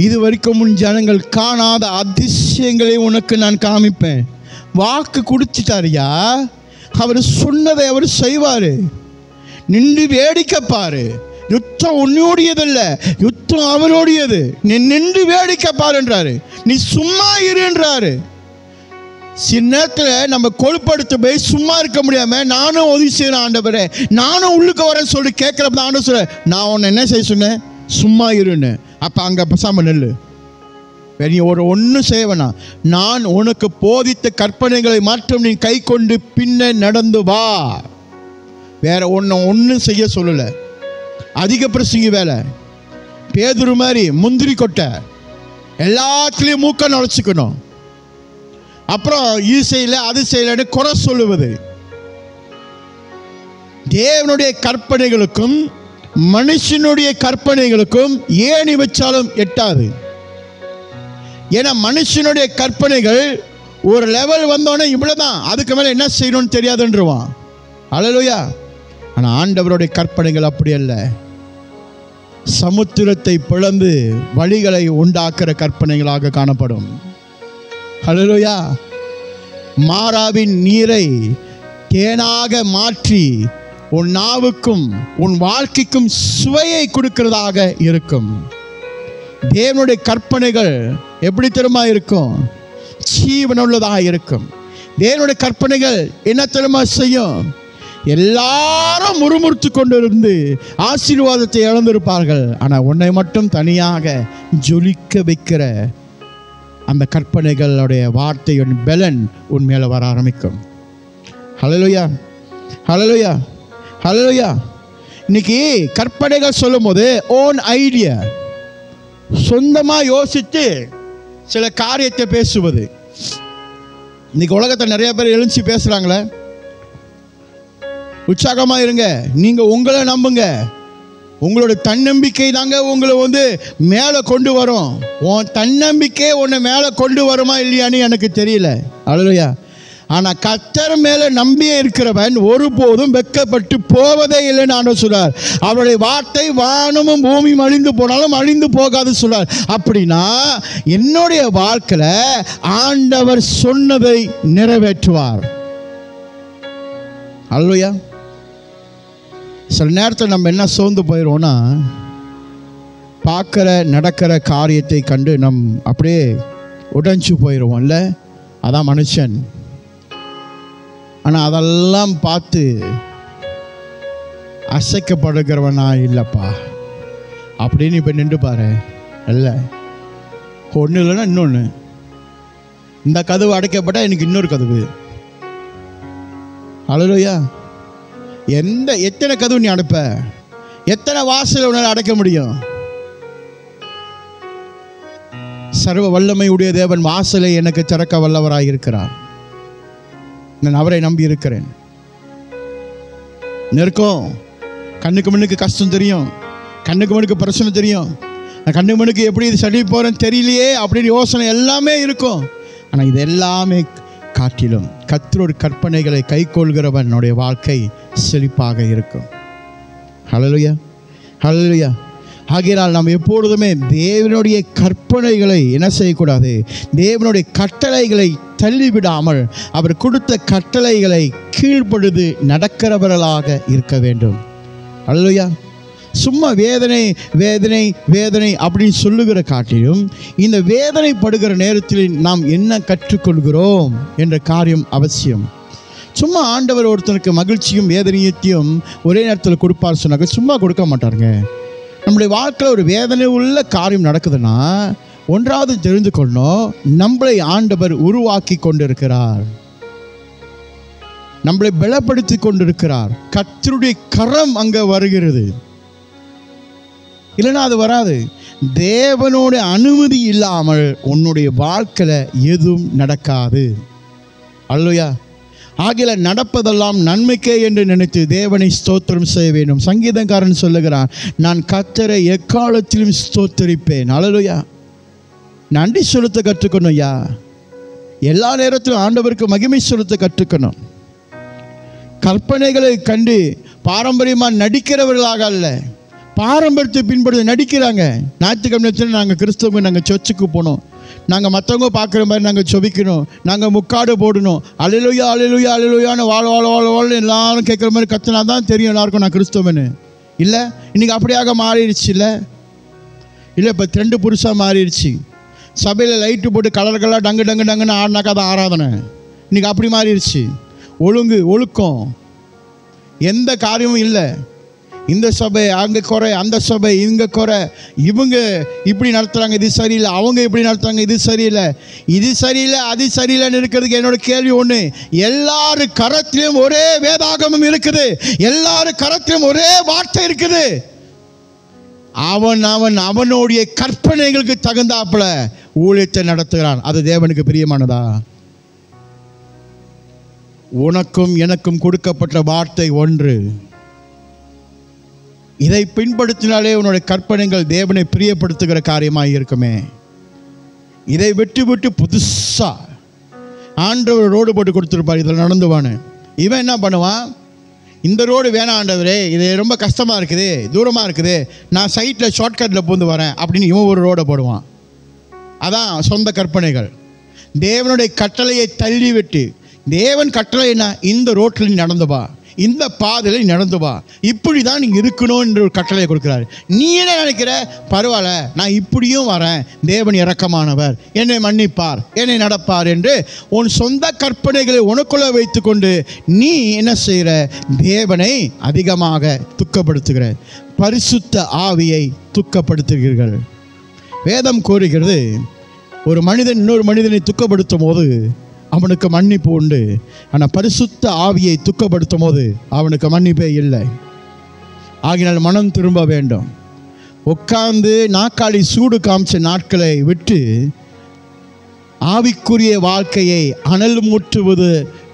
இதுவரைக்கும் முன் ஜனங்கள் காணாத அதிசயங்களை உனக்கு நான் காமிப்பேன். வாக்கு கொடுத்துட்டாரியா. அவர் சொன்னதை அவர் செய்வார். நின்று வேடிக்கை பாரு. யுத்தம் உன்னுடையதில்ல, யுத்தம் அவருடையது. நீ நின்று வேடிக்கை பாருன்றாரு. நீ சும்மா இருன்றாரு. சில நேரத்தில் நம்ம கொழுப்படுத்த போய் சும்மா இருக்க முடியாம நானும் உதவி செய்யறேன் ஆண்டவரே, நானும் உள்ளுக்கு வரேன்னு சொல்லி கேட்கிறப்ப ஆண்டவர் சொல்ல, நான் உன்னை என்ன செய்ய சொன்னேன்? சும்மா இருன்னு. அப்போ அங்கே பசாம நெல்லு. நீ ஒன்றும் செய்ய வேணாம். நான் உனக்கு போதித்த கற்பனைகளை மாற்றம் நீ கை கொண்டு பின்ன நடந்து வா. வேற ஒன்றும் செய்ய சொல்லலை. அதிக பிரசங்கி வேலை. பேதுரு மாதிரி முந்திரி கொட்டை எல்லாத்துலேயும் மூக்க நுழைச்சிக்கணும். அப்புறம் இது செய்யல அது செய்யலன்னு குறை சொல்லுவது. தேவனுடைய கற்பனைகளுக்கும் மனுஷனுடைய கற்பனைகளுக்கும் ஏணி வச்சாலும் எட்டாது. ஏன்னா மனுஷனுடைய கற்பனைகள் ஒரு லெவல் வந்தோடனே இவ்வளவுதான், அதுக்கு மேல என்ன செய்யணும்னு தெரியாதுன்றான். அல்லேலூயா. ஆனால் ஆண்டவருடைய கற்பனைகள் அப்படி அல்ல. சமுத்திரத்தை பிளந்து வழிகளை உண்டாக்குற கற்பனைகளாக காணப்படும். அல்லேலூயா. மாறாவின் நீரை தேனாக மாற்றி உன் நாவுக்கும் உன் வாழ்க்கைக்கும் சுவையை கொடுக்கிறதாக இருக்கும். தேவனுடைய கற்பனைகள் எப்படி தெரியுமா இருக்கும்? ஜீவனுள்ளதாக இருக்கும். தேவனுடைய கற்பனைகள் என்ன தெரியுமா செய்யும்? எல்லாரும் முறுமுறுத்து கொண்டிருந்து ஆசீர்வாதத்தை இழந்திருப்பார்கள். ஆனால் உன்னை மட்டும் தனியாக ஜொலிக்க வைக்கிற அந்த கற்பனைகளுடைய வார்த்தையின் பலன் உன் மேலே வர ஆரம்பிக்கும். ஹல்லேலூயா, ஹல்லேலூயா, ஹல்லேலூயா. இன்னைக்கு கற்பனைகள் சொல்லும் போது ஓன் ஐடியா, சொந்தமாக யோசித்து சில காரியத்தை பேசுவது. இன்னைக்கு உலகத்தில் நிறைய பேர் எழுச்சி பேசுகிறாங்களே. உற்சாகமாக இருங்க. நீங்கள் உங்களை நம்புங்க. உங்களோட தன்னம்பிக்கை தாங்க உங்களை மேலே கொண்டு வரும். உன் தன்னம்பிக்கை உன்னை மேலே கொண்டு வருமா இல்லையான்னு எனக்கு தெரியல. அல்லேலூயா. ஆனால் கர்த்தர் மேலே நம்பியே இருக்கிறவன் ஒருபோதும் வெட்கப்பட்டு போவதே இல்லைன்னு ஆண்டவர் சொல்றார். அவருடைய வார்த்தை வானமும் பூமியும் அழிந்து போனாலும் அழிந்து போகாது சொல்றார். அப்படின்னா என்னுடைய வாழ்க்கையில் ஆண்டவர் சொன்னதை நிறைவேற்றுவார். அல்லேலூயா. சில நேரத்தில் நம்ம என்ன சோர்ந்து போயிடுவோம்னா, பார்க்குற நடக்கிற காரியத்தை கண்டு அப்படியே உடைஞ்சு போயிடுவோம்ல. அதான் மனுஷன். ஆனால் அதெல்லாம் பார்த்து அசைக்கப்படுகிறவனா இல்லைப்பா அப்படின்னு இப்போ நின்று பாரு. இல்லை, ஒன்று இல்லைன்னா இன்னொன்று. இந்த கதவு அடைக்கப்பட்டால் எனக்கு இன்னொரு கதவு. அல்லேலூயா. எத்தனை கதவு நீ அடைப்ப? எத்தனை வாசல் உன்னால் அடைக்க முடியும்? சர்வ வல்லமை உடைய தேவன் வாசலை எனக்கு திறக்க வல்லவராக இருக்கிறார். நான் அவரை நம்பி இருக்கிறேன். நெருக்கம், கண்ணுக்கு மண்ணுக்கு கஷ்டம் தெரியும், கண்ணுக்கு மண்ணுக்கு பிரச்சனை தெரியும், கண்ணுக்கு மண்ணுக்கு எப்படி இது சரி போகிறேன்னு தெரியலையே அப்படின்னு யோசனை எல்லாமே இருக்கும். ஆனால் இது எல்லாமே காட்டிலும் கர்த்தருடைய கற்பனைகளை கைக்கொள்கிறவனுடைய வாழ்க்கை செழிப்பாக இருக்கும். ஹல்லேலூயா, ஹல்லேலூயா. ஆகையால் நாம் எப்பொழுதுமே தேவனுடைய கற்பனைகளை என்ன செய்யக்கூடாது, தேவனுடைய கட்டளைகளை தள்ளிவிடாமல் அவர் கொடுத்த கட்டளைகளை கீழ்ப்படுது நடக்கிறவர்களாக இருக்க வேண்டும். ஹல்லேலூயா. சும்மா வேதனை வேதனை வேதனை அப்படின்னு சொல்லுகிற காட்டிலும் இந்த வேதனைப்படுகிற நேரத்தில் நாம் என்ன கற்றுக்கொள்கிறோம் என்ற காரியம் அவசியம். சும்மா ஆண்டவர் ஒருத்தனுக்கு மகிழ்ச்சியும் வேதனையத்தையும் ஒரே நேரத்தில் கொடுப்பார் சொன்னாக்க சும்மா கொடுக்க மாட்டாருங்க. நம்முடைய வாழ்க்கையில் ஒரு வேதனை உள்ள காரியம் நடக்குதுன்னா ஒன்றாவது தெரிந்து கொள்ளணும், நம்மளை ஆண்டவர் உருவாக்கி கொண்டிருக்கிறார், நம்மளை பலப்படுத்தி கொண்டிருக்கிறார். கர்த்தருடைய கரம் அங்கே வருகிறது, இல்லைன்னா அது வராது. தேவனோட அனுமதி இல்லாமல் உன்னுடைய வாழ்க்கையில் எதுவும் நடக்காது. அல்லேலூயா. ஆகையால் நடப்பதெல்லாம் நன்மைக்கே என்று நினைத்து தேவனை ஸ்தோத்திரம் செய்ய வேண்டும். சங்கீதக்காரன் சொல்லுகிறான், நான் கர்த்தரை எக்காலத்திலும் ஸ்தோத்தரிப்பேன். அல்லேலூயா. நன்றி செலுத்த கற்றுக்கணும் ஐயா. எல்லா நேரத்திலும் ஆண்டவருக்கு மகிமை செலுத்த கற்றுக்கணும். கற்பனைகளை கண்டு பாரம்பரியமாக நடிக்கிறவர்களாக அல்ல, பாரம்பரியத்தை பின்பற்றி நடிக்கிறாங்க. ஞாயிற்றுக்கிழமை நாங்கள் கிறிஸ்தவங்க, நாங்கள் சர்ச்சுக்கு போகணும், நாங்கள் மற்றவங்க பார்க்குற மாதிரி நாங்கள் சொபிக்கணும், நாங்கள் முக்காடு போடணும், அல்லேலூயா அல்லேலூயா அல்லேலூயான்னு வாழ் எல்லாரும் கேட்குற மாதிரி கத்தினா தான் தெரியும் எல்லாருக்கும் நான் கிறிஸ்தவன்னு. இல்லை, இன்றைக்கி அப்படியாக மாறிடுச்சு. இல்லை, இப்போ ட்ரெண்டு புதுசாக மாறிடுச்சு. சபையில் லைட்டு போட்டு கலர் கலர் டங்கு டங்கு டங்குன்னு ஆடினாக்கா தான் ஆராதனை. இன்றைக்கி அப்படி மாறிடுச்சு. ஒழுக்கம் எந்த காரியமும் இல்லை. இந்த சபை அங்கே குறை, அந்த சபை இங்கே குறை, இவங்க இப்படி நடத்துகிறாங்க இது சரியில்லை, அவங்க இப்படி நடத்துகிறாங்க இது சரியில்லை, இது சரியில்லை அது சரியில்லைன்னு இருக்கிறதுக்கு என்னோட கேள்வி ஒன்று, எல்லாரு கரத்திலும் ஒரே வேதாகமம் இருக்குது, எல்லாரு கரத்திலும் ஒரே வார்த்தை இருக்குது. அவனுடைய கற்பனைகளுக்கு தகுந்தாப்புல ஊழியத்தை நடத்துகிறான். அது தேவனுக்கு பிரியமானதா? உனக்கும் எனக்கும் கொடுக்கப்பட்ட வார்த்தை ஒன்று. இதை பின்படுத்தினாலே உன்னுடைய கற்பனைகள் தேவனை பிரியப்படுத்துகிற காரியமாக இருக்குமே. இதை விட்டு விட்டு புதுசாக ஆண்டவர் ரோடு போட்டு கொடுத்துருப்பார், இதில் நடந்துவானு. இவன் என்ன பண்ணுவான், இந்த ரோடு வேணாம் ஆண்டவரே, இது ரொம்ப கஷ்டமாக இருக்குது, தூரமாக இருக்குது, நான் சைட்டில் ஷார்ட்கட்டில் பூந்து வரேன் அப்படின்னு இவன் ஒரு ரோடை போடுவான். அதான் சொந்த கற்பனைகள். தேவனுடைய கட்டளையை தள்ளிவிட்டு, தேவன் கட்டளை என்ன, இந்த ரோட்டில் நடந்து வா, இந்த பாதையில் நடந்து வா, இப்படி தான் நீங்கள் இருக்கணும் என்று ஒரு கட்டளையை கொடுக்குறாரு. நீ என்ன நினைக்கிற, பரவாயில்ல நான் இப்படியும் வரேன், தேவன் இரக்கமானவர், என்னை மன்னிப்பார், என்னை நடப்பார் என்று உன் சொந்த கற்பனைகளை உனக்குள்ள வைத்து கொண்டு நீ என்ன செய்கிற, தேவனை அதிகமாக துக்கப்படுத்துகிற, பரிசுத்த ஆவியை துக்கப்படுத்துகிறீர்கள். வேதம் கூறுகிறது, ஒரு மனிதன் இன்னொரு மனிதனை துக்கப்படுத்தும் போது அவனுக்கு மன்னிப்பு உண்டு, ஆனால் பரிசுத்த ஆவியை துக்கப்படுத்தும் போது அவனுக்கு மன்னிப்பே இல்லை. ஆகினால் மனம் திரும்ப வேண்டும். உட்கார்ந்து நாக்காளி சூடு காமிச்ச நாட்களை விட்டு ஆவிக்குரிய வாழ்க்கையை அனல் மூட்டுவது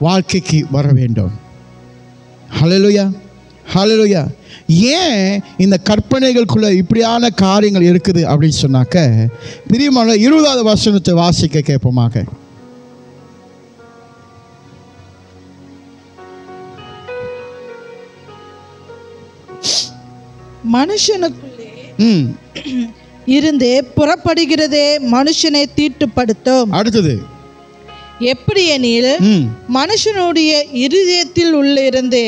வாழ்க்கைக்கு வர வேண்டும். ஹல்லேலூயா, ஹல்லேலூயா. ஏன் இந்த கற்பனைகளுக்குள்ள இப்படியான காரியங்கள் இருக்குது அப்படின்னு சொன்னாக்க, பிரியமான 20வது வசனத்தை வாசிக்க கேட்போமாக. மனுஷனுக்குள்ளே இருந்து புறப்படுகிறதே மனுஷனை தீட்டுப்படுத்தும். அடுத்தது எப்படி எனில், மனுஷனுடைய இருதயத்தில் உள்ளிருந்து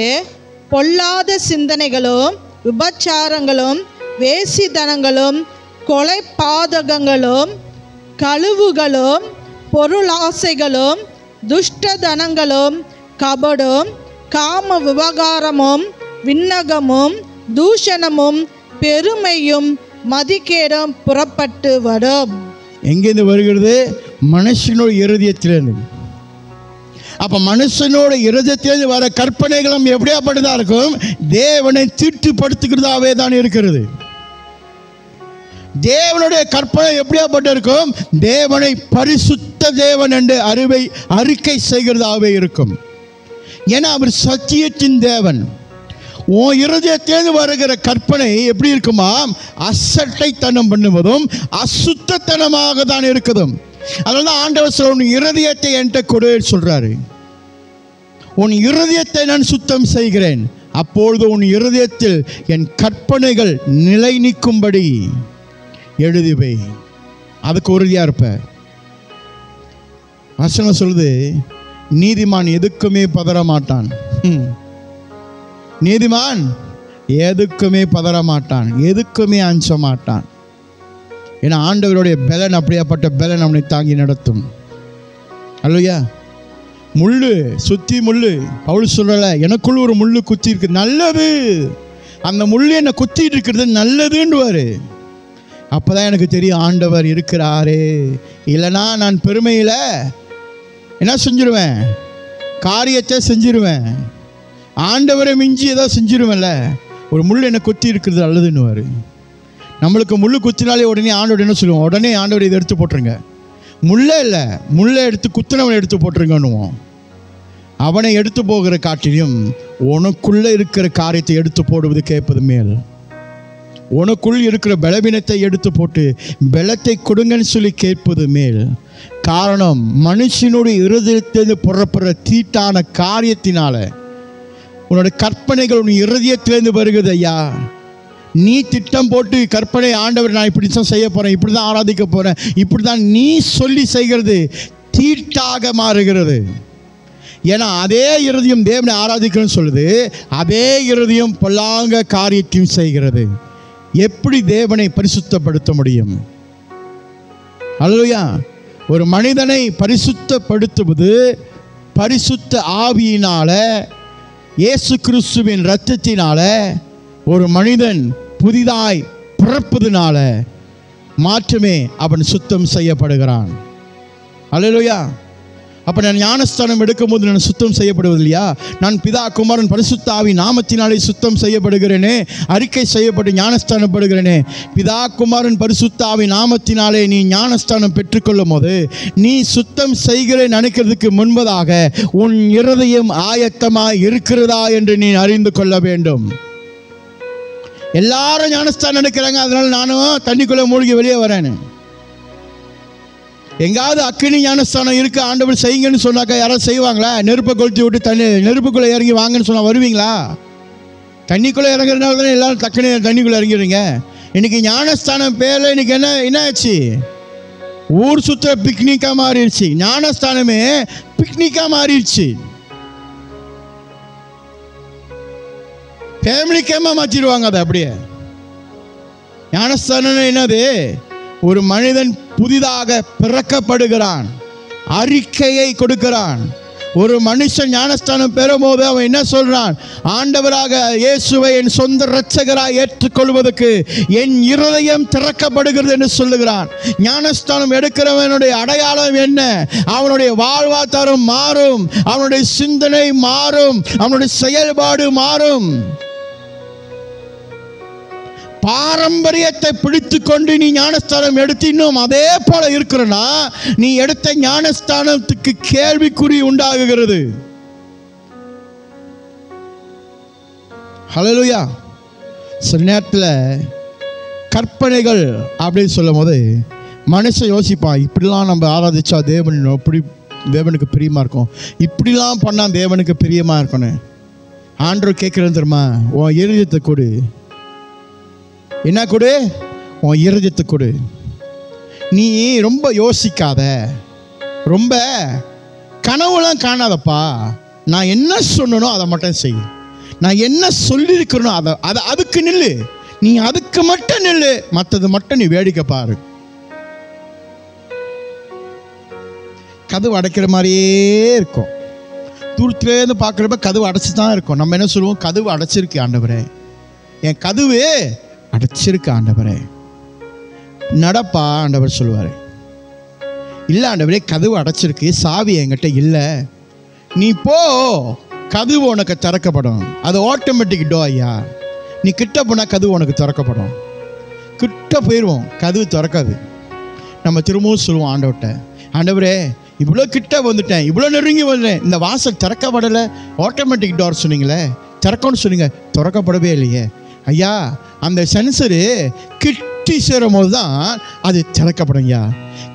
பொல்லாத சிந்தனைகளும் விபச்சாரங்களும் வேசித்தனங்களும் கொலை பாதகங்களும் களுவுகளும் பொருளாசைகளும் துஷ்டதனங்களும் கபடும் காம விவகாரமும் விண்ணகமும் தூஷணமும் பெருமையும் மதிகேடும் புறப்பட்டு வரும். எங்கேருந்து வருகிறது? மனுஷனோட இருதயத்திலிருந்து. அப்ப மனுஷனோட இருதயத்திலிருந்து வர கற்பனைகளும் எப்படியாப்பட்டதா இருக்கும்? தேவனை தீட்டுப்படுத்துகிறதாவே தான் இருக்கிறது. தேவனுடைய கற்பனை எப்படியாப்பட்டு இருக்கும்? தேவனை பரிசுத்த தேவன் என்று அறிக்கை செய்கிறதாவே இருக்கும். ஏன்னா அவர் சத்தியத்தின் தேவன். உன் இருதயத்திலிருந்து வருகிற கற்பனை எப்படி இருக்குமா? அசட்டைத்தனம் பண்ணுவதும் அசுத்தத்தனமாக தான் இருக்குதும். அதனால தான் ஆண்டவர் சொல்ற, உன் இருதயத்தை என்கிட்ட கொடு சொல்றாரு. உன் இருதயத்தை நான் சுத்தம் செய்கிறேன், அப்பொழுது உன் இருதயத்தில் என் கற்பனைகள் நிலை நிற்கும்படி எழுதிவை. அதுக்கு உறுதியா இருப்ப. வசனம் சொல்லுது, நீதிமான் எதுக்குமே பதற மாட்டான். நீதிமான் எதுக்குமே பதற மாட்டான், எதுக்குமே அஞ்ச மாட்டான். ஏன்னா ஆண்டவருடைய பலன் அப்படியாப்பட்ட பலன் அவனை தாங்கி நடத்தும். அல்லையா? முள்ளு சுத்தி முள்ளு, பவுல் சொல்லல, எனக்குள்ள ஒரு முள்ளு குத்தி இருக்கு, நல்லது, அந்த முள்ளு என்னை குத்திட்டு இருக்கிறது நல்லதுன்னுவாரு. அப்பதான் எனக்கு தெரியும் ஆண்டவர் இருக்கிறாரு. இல்லைனா நான் பெருமையில் என்ன செஞ்சிருவேன்? காரியத்தை செஞ்சிருவேன். ஆண்டவரை மிஞ்சி ஏதோ செஞ்சிருவேன்ல. ஒரு முள் என்னை குத்தி இருக்கிறது நல்லதுன்னுவார். நம்மளுக்கு முள் குத்தினாலே உடனே ஆண்டவர் என்ன சொல்லுவோம்? உடனே ஆண்டவர் இதை எடுத்து போட்டுருங்க. முள்ளே இல்லை, முள்ளை எடுத்து குத்தினவனை எடுத்து போட்டுருங்கன்னுவோம். அவனை எடுத்து போகிற காட்டிலும் உனக்குள்ளே இருக்கிற காரியத்தை எடுத்து போடுவது கேட்பது மேல். உனக்குள் இருக்கிற பலவீனத்தை எடுத்து போட்டு பலத்தை கொடுங்கன்னு சொல்லி கேட்பது மேல். காரணம், மனுஷனுடைய இருதயத்திலிருந்து புறப்படுற தீட்டான காரியத்தினால உன்னோட கற்பனைகள் உன் இருதயத்திலிருந்து வருகிறது. ஐயா, நீ திட்டம் போட்டு கற்பனை, ஆண்டவர் நான் இப்படி தான் செய்ய போகிறேன், இப்படி தான் ஆராதிக்க போகிறேன், இப்படி தான் நீ சொல்லி செய்கிறது தீட்டாக மாறுகிறது. ஏன்னா அதே இருதயம் தேவனை ஆராதிக்கணும்னு சொல்லுது, அதே இருதயம் பொல்லாங்க காரியத்தையும் செய்கிறது. எப்படி தேவனை பரிசுத்தப்படுத்த முடியும்? அல்லேலூயா. ஒரு மனிதனை பரிசுத்தப்படுத்துவது பரிசுத்த ஆவியினால, இயேசு கிறிஸ்துவின் இரத்தத்தினால. ஒரு மனிதன் புதிதாய் பிறப்பதுனால மாற்றமே அவன் சுத்தம் செய்யப்படுகிறான். அல்லேலூயா. அப்போ நான் ஞானஸ்தானம் எடுக்கும்போது நான் சுத்தம் செய்யப்படுவது இல்லையா? நான் பிதா குமாரன் பரிசுத்த ஆவி நாமத்தினாலே சுத்தம் செய்யப்படுகிறேனே, அறிக்கை செய்யப்பட்டு ஞானஸ்தானப்படுகிறேனே. பிதா குமாரன் பரிசுத்த ஆவி நாமத்தினாலே நீ ஞானஸ்தானம் பெற்றுக்கொள்ளும் போது நீ சுத்தம் செய்கிறேன் நினைக்கிறதுக்கு முன்பதாக உன் இருதயம் ஆயத்தமாய் இருக்கிறதா என்று நீ அறிந்து கொள்ள வேண்டும். எல்லாரும் ஞானஸ்தானம் எடுக்கிறாங்க, அதனால நானும் தண்ணிக்குள்ளே மூழ்கி வெளியே வரேன்னு. எங்காவது அக்கினி ஞானஸ்தானம் இருக்கு, ஆண்டவர் செய்யுங்கன்னு சொன்னாக்கா யாராவது செய்வாங்களா? நெருப்பை கொளுத்தி விட்டு நெருப்புக்குள்ளே இறங்கி வாங்கன்னு சொன்னால் வருவீங்களா? தண்ணிக்குள்ளே இறங்குறதுனால தானே எல்லாரும் டக்குனு தண்ணிக்குள்ளே இறங்கிடுறீங்க. இன்னைக்கு ஞானஸ்தானம் பேரில் இன்னைக்கு என்ன ஆச்சு? ஊர் சுற்றுற பிக்னிக்காக மாறிடுச்சு. ஞானஸ்தானமே பிக்னிக்காக மாறிடுச்சு. ஃபேமிலி கேமாக மாற்றிடுவாங்க அதை அப்படியே. ஞானஸ்தானம் என்னது? ஒரு மனிதன் புதிதாக பிறக்கப்படுகிறான், அறிக்கையை கொடுக்கிறான். ஒரு மனுஷன் ஞானஸ்தானம் பெறும்போது அவன் என்ன சொல்றான்? ஆண்டவராக இயேசுவை என் சொந்த இரட்சகராக ஏற்றுக்கொள்வதற்கு என் இருதயம் திறக்கப்படுகிறது என்று சொல்லுகிறான். ஞானஸ்தானம் எடுக்கிறவனுடைய அடையாளம் என்ன? அவனுடைய வாழ்வாதாரம் மாறும், அவனுடைய சிந்தனை மாறும், அவனுடைய செயல்பாடு மாறும். பாரம்பரியத்தை பிடித்து கொண்டு நீ ஞானஸ்தானம் எடுத்து இன்னும் அதே போல இருக்கிறனா, நீ எடுத்த ஞானஸ்தானத்துக்கு கேள்விக்குறி உண்டாகுகிறது. ஹல்லேலூயா. சில நேரத்தில் கற்பனைகள் அப்படின்னு சொல்லும் போது மனுஷன் யோசிப்பான், இப்படிலாம் நம்ம ஆராதிச்சா தேவனுக்கு பிரியமா இருக்கும், இப்படிலாம் பண்ணால் தேவனுக்கு பிரியமா இருக்கணும். ஆண்டவர் கேட்குறது தெரியுமா? உன் இருதயத்தை கொடு. என்ன கொடு? உன் இருதயத்தை கொடு. நீ ரொம்ப யோசிக்காத, ரொம்ப கனவுலாம் காணாதப்பா. நான் என்ன சொன்னனோ அதை மட்டும் செய். நான் என்ன சொல்லியிருக்கிறனோ அதுக்கு நில்லு. நீ அதுக்கு மட்டும் நில்லு, மற்றது மட்டும் நீ வேடிக்கை பாரு. கதவு அடைக்கிற மாதிரியே இருக்கும். தூரத்துலேருந்து பார்க்குறப்ப கதவு அடைச்சி தான் இருக்கும். நம்ம என்ன சொல்லுவோம்? கதவு அடைச்சிருக்கு ஆண்டவரே, என் கதவு அடைச்சிருக்கு ஆண்டவரே, நடப்பா. ஆண்டவர் சொல்லுவார், இல்லை ஆண்டவரே கதவு அடைச்சிருக்கு, சாவி என்கிட்ட இல்லை, நீ போ, கதவு உனக்கு திறக்கப்படும். அது ஆட்டோமேட்டிக் டோ ஐயா. நீ கிட்ட போனால் கதவு உனக்கு திறக்கப்படும். கிட்ட போயிடுவோம், கதவு திறக்காது. நம்ம திரும்பவும் சொல்லுவோம் ஆண்டவர்கிட்ட, ஆண்டவரே இவ்வளோ கிட்ட வந்துட்டேன், இவ்வளோ நெருங்கி வந்துட்டேன், இந்த வாசல் திறக்கப்படலை, ஆட்டோமேட்டிக் டோர் சொன்னீங்களே, திறக்கணும்னு சொன்னீங்க, திறக்கப்படவே இல்லையே. ஐயா, அந்த சென்சரு கிட்டி சேரும் போது தான் அது திறக்கப்படும். ஐயா,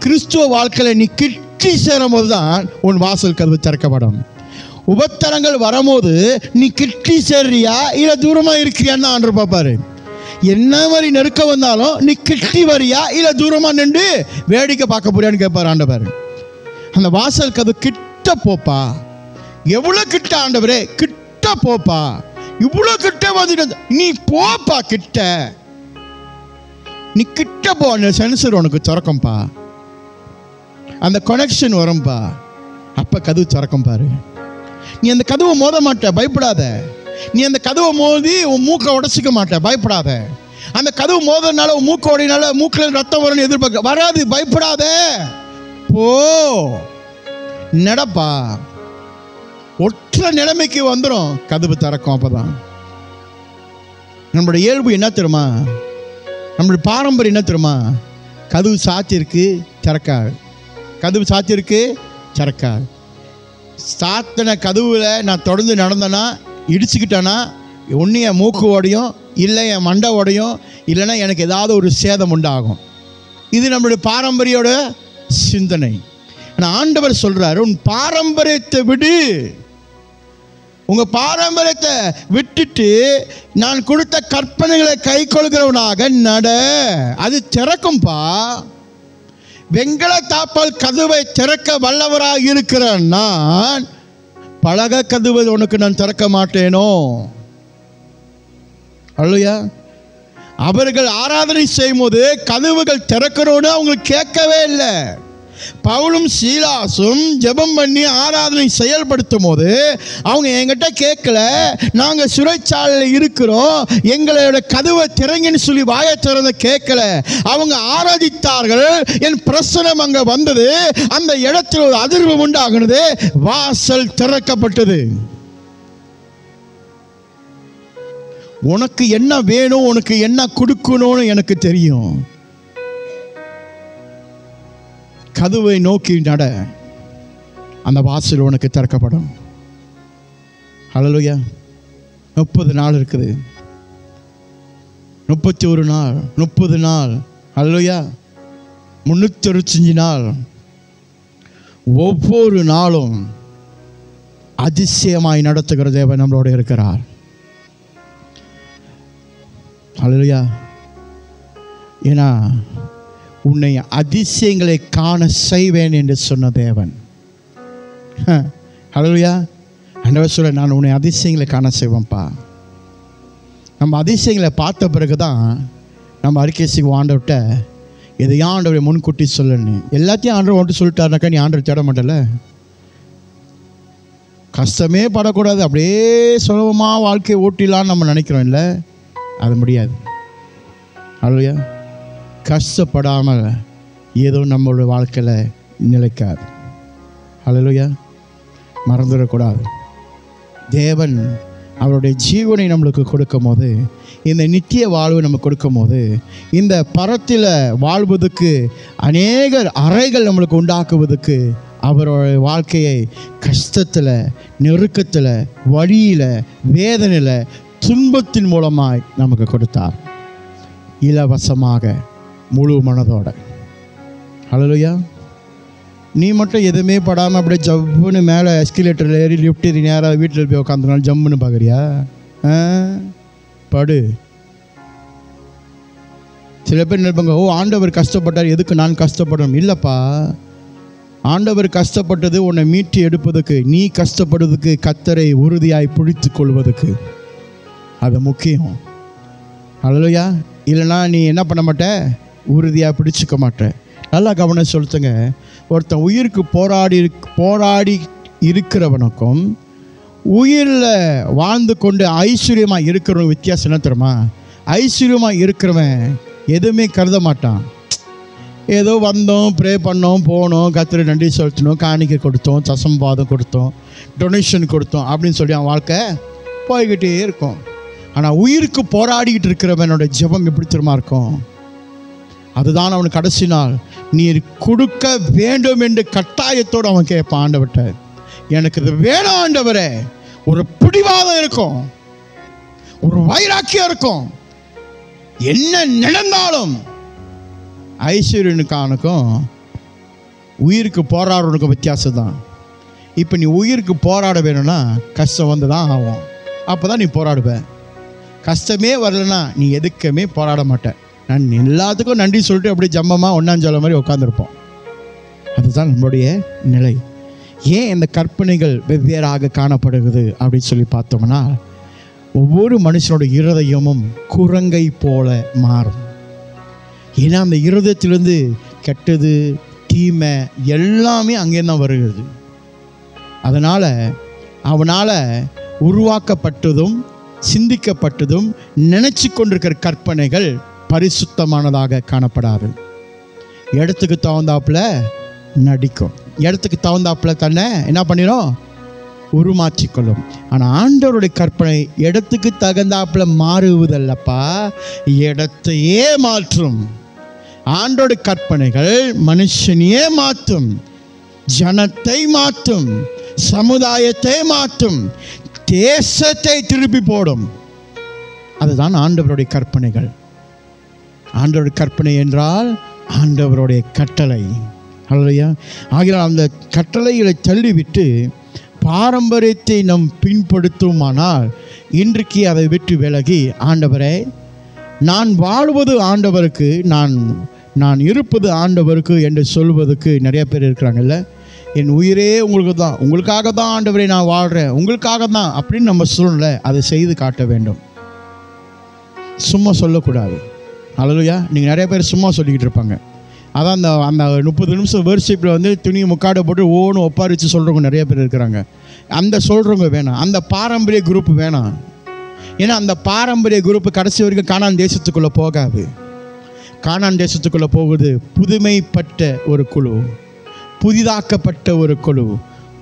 கிறிஸ்துவ வாழ்க்கையில் நீ கிட்டி சேரும் போது தான் உன் வாசல் கதவு திறக்கப்படும். உபத்திரங்கள் வரும்போது நீ கிட்டி சேர்றியா இல்லை தூரமாக இருக்கிறியான்னு தான் ஆண்டவர் பார்ப்பாரு. என்ன மாதிரி நெருக்க வந்தாலும் நீ கிட்டி வரியா இல்லை தூரமாக நின்று வேடிக்கை பார்க்க போறியான்னு கேட்பார் ஆண்டவர். அந்த வாசல் கதவு கிட்ட போப்பா. எவ்வளோ கிட்ட ஆண்டவரே, கிட்ட போப்பா. இவ்வளோ கிட்ட வந்துட்டு நீ போப்பா, கிட்ட நீ கிட்ட போ. அந்த சென்சர் உனக்கு திறக்கும்பா, அந்த கனெக்ஷன் வரும்பா, அப்ப கதவு திறக்கும் பாரு. நீ அந்த கதவை மோத மாட்ட, பயப்படாத. நீ அந்த கதவை மோதி உன் மூக்கை உடச்சிக்க மாட்ட, பயப்படாத. அந்த கதவு மோதனால உன் மூக்க உடையினால மூக்கில் ரத்தம் வரும்னு எதிர்பார்க்க வராது, பயப்படாத. போ, நடப்பா. ஒற்ற நிலைமைக்கு வந்துடும், கதவு திறக்கும். அப்பதான் நம்மளுடைய இயல்பு என்ன தெரியுமா, நம்மளுடைய பாரம்பரியம் என்ன தெரியுமா, கதவு சாத்தியிருக்கு திறக்காது, கதவு சாத்தியிருக்கு திறக்காது. சாத்தின கதவுல நான் தொடர்ந்து நடந்தேன்னா, இடிச்சுக்கிட்டேன்னா ஒன்று என் மூக்கு உடையும், இல்லை என் மண்டை உடையும், இல்லைன்னா எனக்கு ஏதாவது ஒரு சேதம் உண்டாகும். இது நம்மளுடைய பாரம்பரியோட சிந்தனை. ஆனால் ஆண்டவர் சொல்றாரு, உன் பாரம்பரியத்தை விடு. உங்க பாரம்பரியத்தை விட்டுட்டு நான் கொடுத்த கற்பனைகளை கை கொள்கிறவனாக நட. அது திறக்கும்பா. வெங்கல தாப்பால் கதவை திறக்க வல்லவராக இருக்கிற நான் பலக கதவை உனக்கு நான் திறக்க மாட்டேனோ? அல்லையா? அவர்கள் ஆராதனை செய்யும் போது கதவுகள் திறக்கணும்னு அவங்களுக்கு கேட்கவே இல்லை. பவுலும் சீலாசும் ஜெபம் பண்ணி ஆராதனை செயல்படுத்தும் போது அவங்க என்கிட்ட கேட்கல, நாங்கள் சிறைச்சாலையில் இருக்கிறோம், எங்களோட கதவை திறங்கன்னு சொல்லி வாயை திறந்த கேட்கல. அவங்க ஆராதித்தார்கள், என் பிரசனம் அங்கே வந்தது, அந்த இடத்தில் ஒரு அதிர்வு உண்டாகுனது, வாசல் திறக்கப்பட்டது. உனக்கு என்ன வேணும், உனக்கு என்ன கொடுக்கணும்னு எனக்கு தெரியும். கதவை நோக்கி நட, அந்த வாசல் உனக்கு திறக்கப்படும். ஹல்லேலூயா. 30 நாள் இருக்குது, 31 நாள், 30 நாள், ஹல்லேலூயா, 365 நாள். ஒவ்வொரு நாளும் அதிசயமாய் நடத்துகிற தேவன் நம்மளோட இருக்கிறார். ஹல்லேலூயா. ஏன்னா உன்னை அதிசயங்களை காண செய்வேன் என்று சொன்ன தேவன். ஹல்லேலூயா. ஆண்டவர் சொல்ல, நான் உன்னை அதிசயங்களை காண செய்வேன்ப்பா. நம்ம அதிசயங்களை பார்த்த பிறகு தான் நம்ம அறிக்கை செய்வோம் ஆண்டவர்கிட்ட, எதையும் ஆண்டவரை முன்கூட்டி சொல்லணும். எல்லாத்தையும் ஆண்டவர் ஒன்று சொல்லிட்டாருனாக்கா நீ ஆண்டவர் தேட மாட்டல. கஷ்டமே படக்கூடாது, அப்படியே சுலபமாக வாழ்க்கையை ஓட்டிலான்னு நம்ம நினைக்கிறோம். இல்லை, அது முடியாது. ஹல்லேலூயா. கஷ்டப்படாமல் ஏதோ நம்மளோட வாழ்க்கையில் நிலைக்காது. ஹல்லேலூயா. மறந்துடக்கூடாது. தேவன் அவருடைய ஜீவனை நம்மளுக்கு கொடுக்கும் போது, இந்த நித்திய வாழ்வு நம்ம கொடுக்கும் போது, இந்த பரத்தில் வாழ்வதற்கு அநேகர் அறைகள் நம்மளுக்கு உண்டாக்குவதற்கு அவருடைய வாழ்க்கையை கஷ்டத்தில், நெருக்கத்தில், வழியில், வேதனையில், துன்பத்தின் மூலமாய் நமக்கு கொடுத்தார், இலவசமாக, முழு மனதோட. ஹல்லேலூயா. நீ மட்டும் எதுவுமே படாமல் அப்படியே ஜம்முன்னு மேலே எஸ்கலேட்டரில் ஏறி லிஃப்ட் ஏறி நேராக வீட்டில் போய் உட்காந்துனாலும் ஜம்முன்னு பார்க்குறியா? படு. சில பேர் நினைப்பாங்க, ஓ ஆண்டவர் கஷ்டப்பட்டார், எதுக்கு நான் கஷ்டப்படணும்? இல்லைப்பா, ஆண்டவர் கஷ்டப்பட்டது உன்னை மீட்டு எடுப்பதுக்கு, நீ கஷ்டப்படுவதுக்கு, கர்த்தரை உறுதியாய் பிடித்து கொள்வதுக்கு. அது முக்கியம். ஹல்லேலூயா. இல்லைனா நீ என்ன பண்ண மாட்ட, உறுதியாக பிடிச்சிக்க மாட்டேன். நல்லா கவனம் சொல்லுங்க. ஒருத்தன் உயிருக்கு போராடி இருக்கிறவனுக்கும் உயிரில் வாழ்ந்து கொண்டு ஐஸ்வர்யமாக இருக்கிறவனுக்கு வித்தியாசம் என்ன தெரியுமா? ஐஸ்வர்யமாக இருக்கிறவன் எதுவுமே கருத மாட்டான். ஏதோ வந்தோம், ப்ரே பண்ணோம், போனோம், கர்த்தருக்கு நன்றி செலுத்தினோம், காணிக்கை கொடுத்தோம், தசம்பாதம் கொடுத்தோம், டொனேஷன் கொடுத்தோம் அப்படின்னு சொல்லி அவன் வாழ்க்கை போய்கிட்டே இருக்கும். ஆனால் உயிருக்கு போராடிக்கிட்டு இருக்கிறவனோட ஜெபம் எப்படி தெரியுமா இருக்கும்? அதுதான் அவனுக்கு கடைசி நாள் நீர் கொடுக்க வேண்டும் என்று கட்டாயத்தோடு அவன் கேட்பான் ஆண்டவர்கிட்ட. எனக்கு இது வேணும் ஆண்டவரே. ஒரு பிடிவாதம் இருக்கும். ஒரு வைராக்கியம் இருக்கும். என்ன நடந்தாலும் ஐஸ்வர்யனுக்கானுக்கும் உயிருக்கு போராடுறதுக்கும் வித்தியாசம் தான். இப்போ நீ உயிருக்கு போராட வேணும்னா கஷ்டம் வந்து தான் ஆகும். அப்போ தான் நீ போராடுவ. கஷ்டமே வரலன்னா நீ எதுக்குமே போராட மாட்டேன். நான் எல்லாத்துக்கும் நன்றி சொல்லிட்டு அப்படியே ஜம்மமாக ஒன்னாஞ்சோல மாதிரி உட்காந்துருப்போம். அதுதான் நம்மளுடைய நிலை. ஏன் இந்த கற்பனைகள் வெவ்வேறாக காணப்படுகிறது அப்படின்னு சொல்லி பார்த்தோம்னா, ஒவ்வொரு மனுஷனோட இருதயமும் குரங்கை போல மாறும். ஏன்னா அந்த இருதயத்திலிருந்து கெட்டது தீமை எல்லாமே அங்கே தான் வருகிறது. அதனால் அவனால் உருவாக்கப்பட்டதும் சிந்திக்கப்பட்டதும் நினச்சி கொண்டிருக்கிற கற்பனைகள் பரிசுத்தமானதாக காணப்படாது. இடத்துக்கு தகுந்தாப்புல நடிக்கும், இடத்துக்கு தகுந்தாப்புல தன்னை என்ன பண்ணிடும், உருமாற்றிக்கொள்ளும். ஆனால் ஆண்டவருடைய கற்பனை இடத்துக்கு தகுந்தாப்புல மாறுவதல்லப்பா, இடத்தையே மாற்றும். ஆண்டவருடைய கற்பனைகள் மனுஷனையே மாற்றும், ஜனத்தை மாற்றும், சமுதாயத்தை மாற்றும், தேசத்தை திருப்பி போடும். அதுதான் ஆண்டவருடைய கற்பனைகள். ஆண்டவருடைய கற்பனை என்றால் ஆண்டவருடைய கட்டளை. அல்லையா? ஆகினால் அந்த கட்டளைகளை தள்ளிவிட்டு பாரம்பரியத்தை நம் பின்படுத்துமானால் இன்றைக்கு அதை விட்டு விலகி, ஆண்டவரே நான் வாழ்வது ஆண்டவருக்கு, நான் இருப்பது ஆண்டவருக்கு என்று சொல்வதற்கு நிறைய பேர் இருக்கிறாங்கல்ல. என் உயிரே உங்களுக்கு தான், உங்களுக்காக தான் ஆண்டவரே நான் வாழ்கிறேன், உங்களுக்காக தான் அப்படின்னு நம்ம சொல்லல, அதை செய்து காட்ட வேண்டும். சும்மா சொல்லக்கூடாது. அல்லேலூயா. நீங்கள் நிறைய பேர் சும்மா சொல்லிக்கிட்டு இருப்பாங்க. அதான் அந்த 30 நிமிஷம் வர்ஷிப்பில் வந்து துணியை முக்காடை போட்டு ஓன்னு ஒப்பாரிச்சு சொல்கிறவங்க நிறைய பேர் இருக்கிறாங்க. அந்த சொல்கிறவங்க வேணாம், அந்த பாரம்பரிய குரூப் வேணாம். ஏன்னா அந்த பாரம்பரிய குரூப்பு கடைசி வரைக்கும் கானான் தேசத்துக்குள்ளே போகாது. கானான் தேசத்துக்குள்ளே போகுது புதுமைப்பட்ட ஒரு குழு, புதிதாக்கப்பட்ட ஒரு குழு,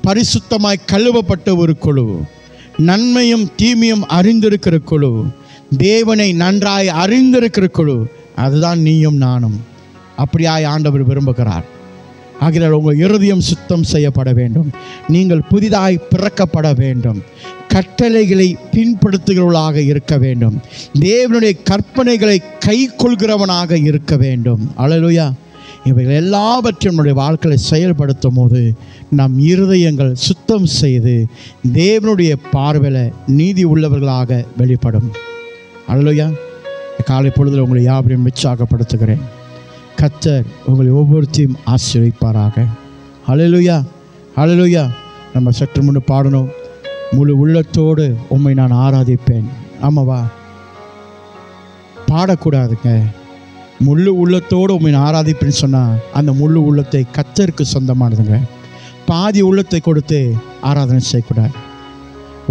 பரிசுத்தமாய் கழுவப்பட்ட ஒரு குழு, நன்மையும் தீமையும் அறிந்திருக்கிற குழு, தேவனை நன்றாய் அறிந்திருக்கிற குழு. அதுதான் நீயும் நானும். அப்படியாய் ஆண்டவர் விரும்புகிறார். ஆகினால் உங்கள் இருதயம் சுத்தம் செய்யப்பட வேண்டும். நீங்கள் புதிதாய் பிறக்கப்பட வேண்டும். கட்டளைகளை பின்படுத்துகிறவர்களாக இருக்க வேண்டும். தேவனுடைய கற்பனைகளை கை கொள்கிறவனாக இருக்க வேண்டும். அல்லேலூயா. இவைகள் எல்லாவற்றையும் நம்முடைய வாழ்க்கையை செயல்படுத்தும் போது நம் இருதயங்கள் சுத்தம் செய்து தேவனுடைய பார்வையில் நீதி உள்ளவர்களாக வெளிப்படும். அல்லேலூயா. காலை பொழுதில் உங்களை யாவரையும் உற்சாகப்படுத்துகிறேன். கர்த்தர் உங்களை ஒவ்வொருத்தையும் ஆசீர்வதிப்பாராக. அல்லேலூயா, அல்லேலூயா. நம்ம சற்று முன்னு பாடணும், முழு உள்ளத்தோடு உம்மை நான் ஆராதிப்பேன். ஆமாவா? பாடக்கூடாதுங்க. முழு உள்ளத்தோடு உம்மை நான் ஆராதிப்பேன்னு சொன்னால் அந்த முழு உள்ளத்தை கர்த்தருக்கு சொந்தமானதுங்க. பாதி உள்ளத்தை கொடுத்து ஆராதனை செய்யக்கூடாது.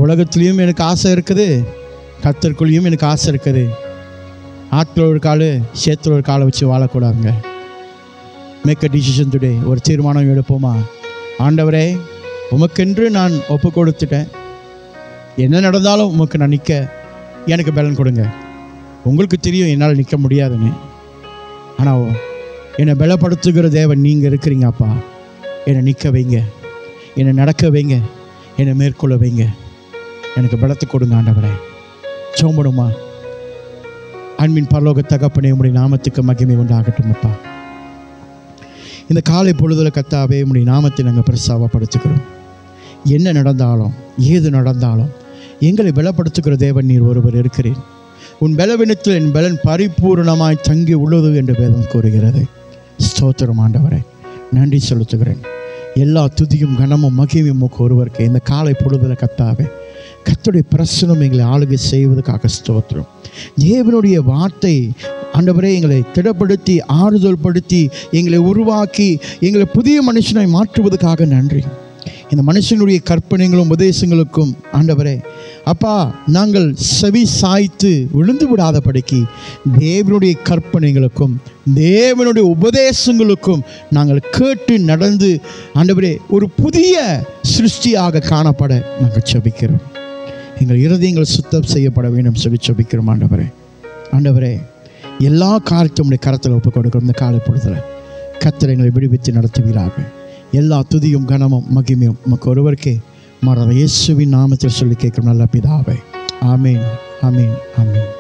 உலகத்துலேயும் எனக்கு ஆசை இருக்குது, கர்த்தருக்குள்ளேயும் எனக்கு ஆசை இருக்குது. ஆற்றுல ஒரு கால் சேத்துல ஒரு காலை வச்சு வாழக்கூடாதுங்க. Make a decision today. ஒரு தீர்மானம் எடுப்போமா? ஆண்டவரே உமக்கென்று நான் ஒப்பு கொடுத்துட்டேன், என்ன நடந்தாலும் உமக்கு நான் நிற்க எனக்கு பலன் கொடுங்க. உங்களுக்கு தெரியும் என்னால் நிற்க முடியாதுன்னு, ஆனால் என்னை பலப்படுத்துகிற தேவன் நீங்கள் இருக்கிறீங்கப்பா. என்னை நிற்க வைங்க, என்னை நடக்க வைங்க, என்னை மேற்கொள்ள வைங்க, எனக்கு பலத்தை கொடுங்க ஆண்டவரே. சோம்படுமா? அன்பின் பரலோக தகப்பனே, உம்முடைய நாமத்துக்கு மகிமை உண்டாகட்டும் அப்பா. இந்த காலை பொழுதுல கர்த்தாவே உம்முடைய நாமத்தை நாங்கள் பிரஸ்தாபப்படுத்துகிறோம். என்ன நடந்தாலும் ஏது நடந்தாலும் எங்களை பலப்படுத்துகிற தேவன் நீர் ஒருவர் இருக்கிறேன். உன் பலவீனத்தில் என் பலன் பரிபூர்ணமாய் தங்கி உள்ளது என்று வேதம் கூறுகிறது. ஸ்தோத்திரம் ஆண்டவரே, நன்றி செலுத்துகிறேன். எல்லா துதியும் கனமும் மகிமையும் ஒருவருக்கு இந்த காலை பொழுதுல கர்த்தாவே கர்த்தருடைய பிரசனம் எங்களை ஆளுகை செய்வதற்காக ஸ்தோத்திரம். தேவனுடைய வார்த்தை ஆண்டவரே எங்களை திடப்படுத்தி ஆறுதல் படுத்தி எங்களை உருவாக்கி எங்களை புதிய மனுஷனை மாற்றுவதற்காக நன்றி. இந்த மனுஷனுடைய கற்பனைகளும் உபதேசங்களுக்கும் ஆண்டவரே அப்பா நாங்கள் செவி சாய்த்து விழுந்து விடாதபடிக்கு தேவனுடைய கற்பனைகளுக்கும் தேவனுடைய உபதேசங்களுக்கும் நாங்கள் கேட்டு நடந்து ஆண்டவரே ஒரு புதிய சிருஷ்டியாக காணப்பட நாங்கள் செபிக்கிறோம். எங்கள் இருதயங்கள் சுத்தம் செய்யப்பட வேண்டும் சொல்லி செபிக்கிறோம். ஆண்டவரே ஆண்டவரே எல்லா காரியத்தையும் உடைய கரத்தில் ஒப்புக் கொடுக்கிறோம். இந்த காலை பொழுதில் கர்த்தர் எங்களை விடுவித்து நடத்துவீராக. எல்லா துதியும் கனமும் மகிமையும் உமக்கு ஒருவருக்கே மாறாத இயேசுவின் நாமத்தில் சொல்லி கேட்கிறோம் நல்ல பிதாவே. ஆமேன். ஆமீன் ஆமீன்.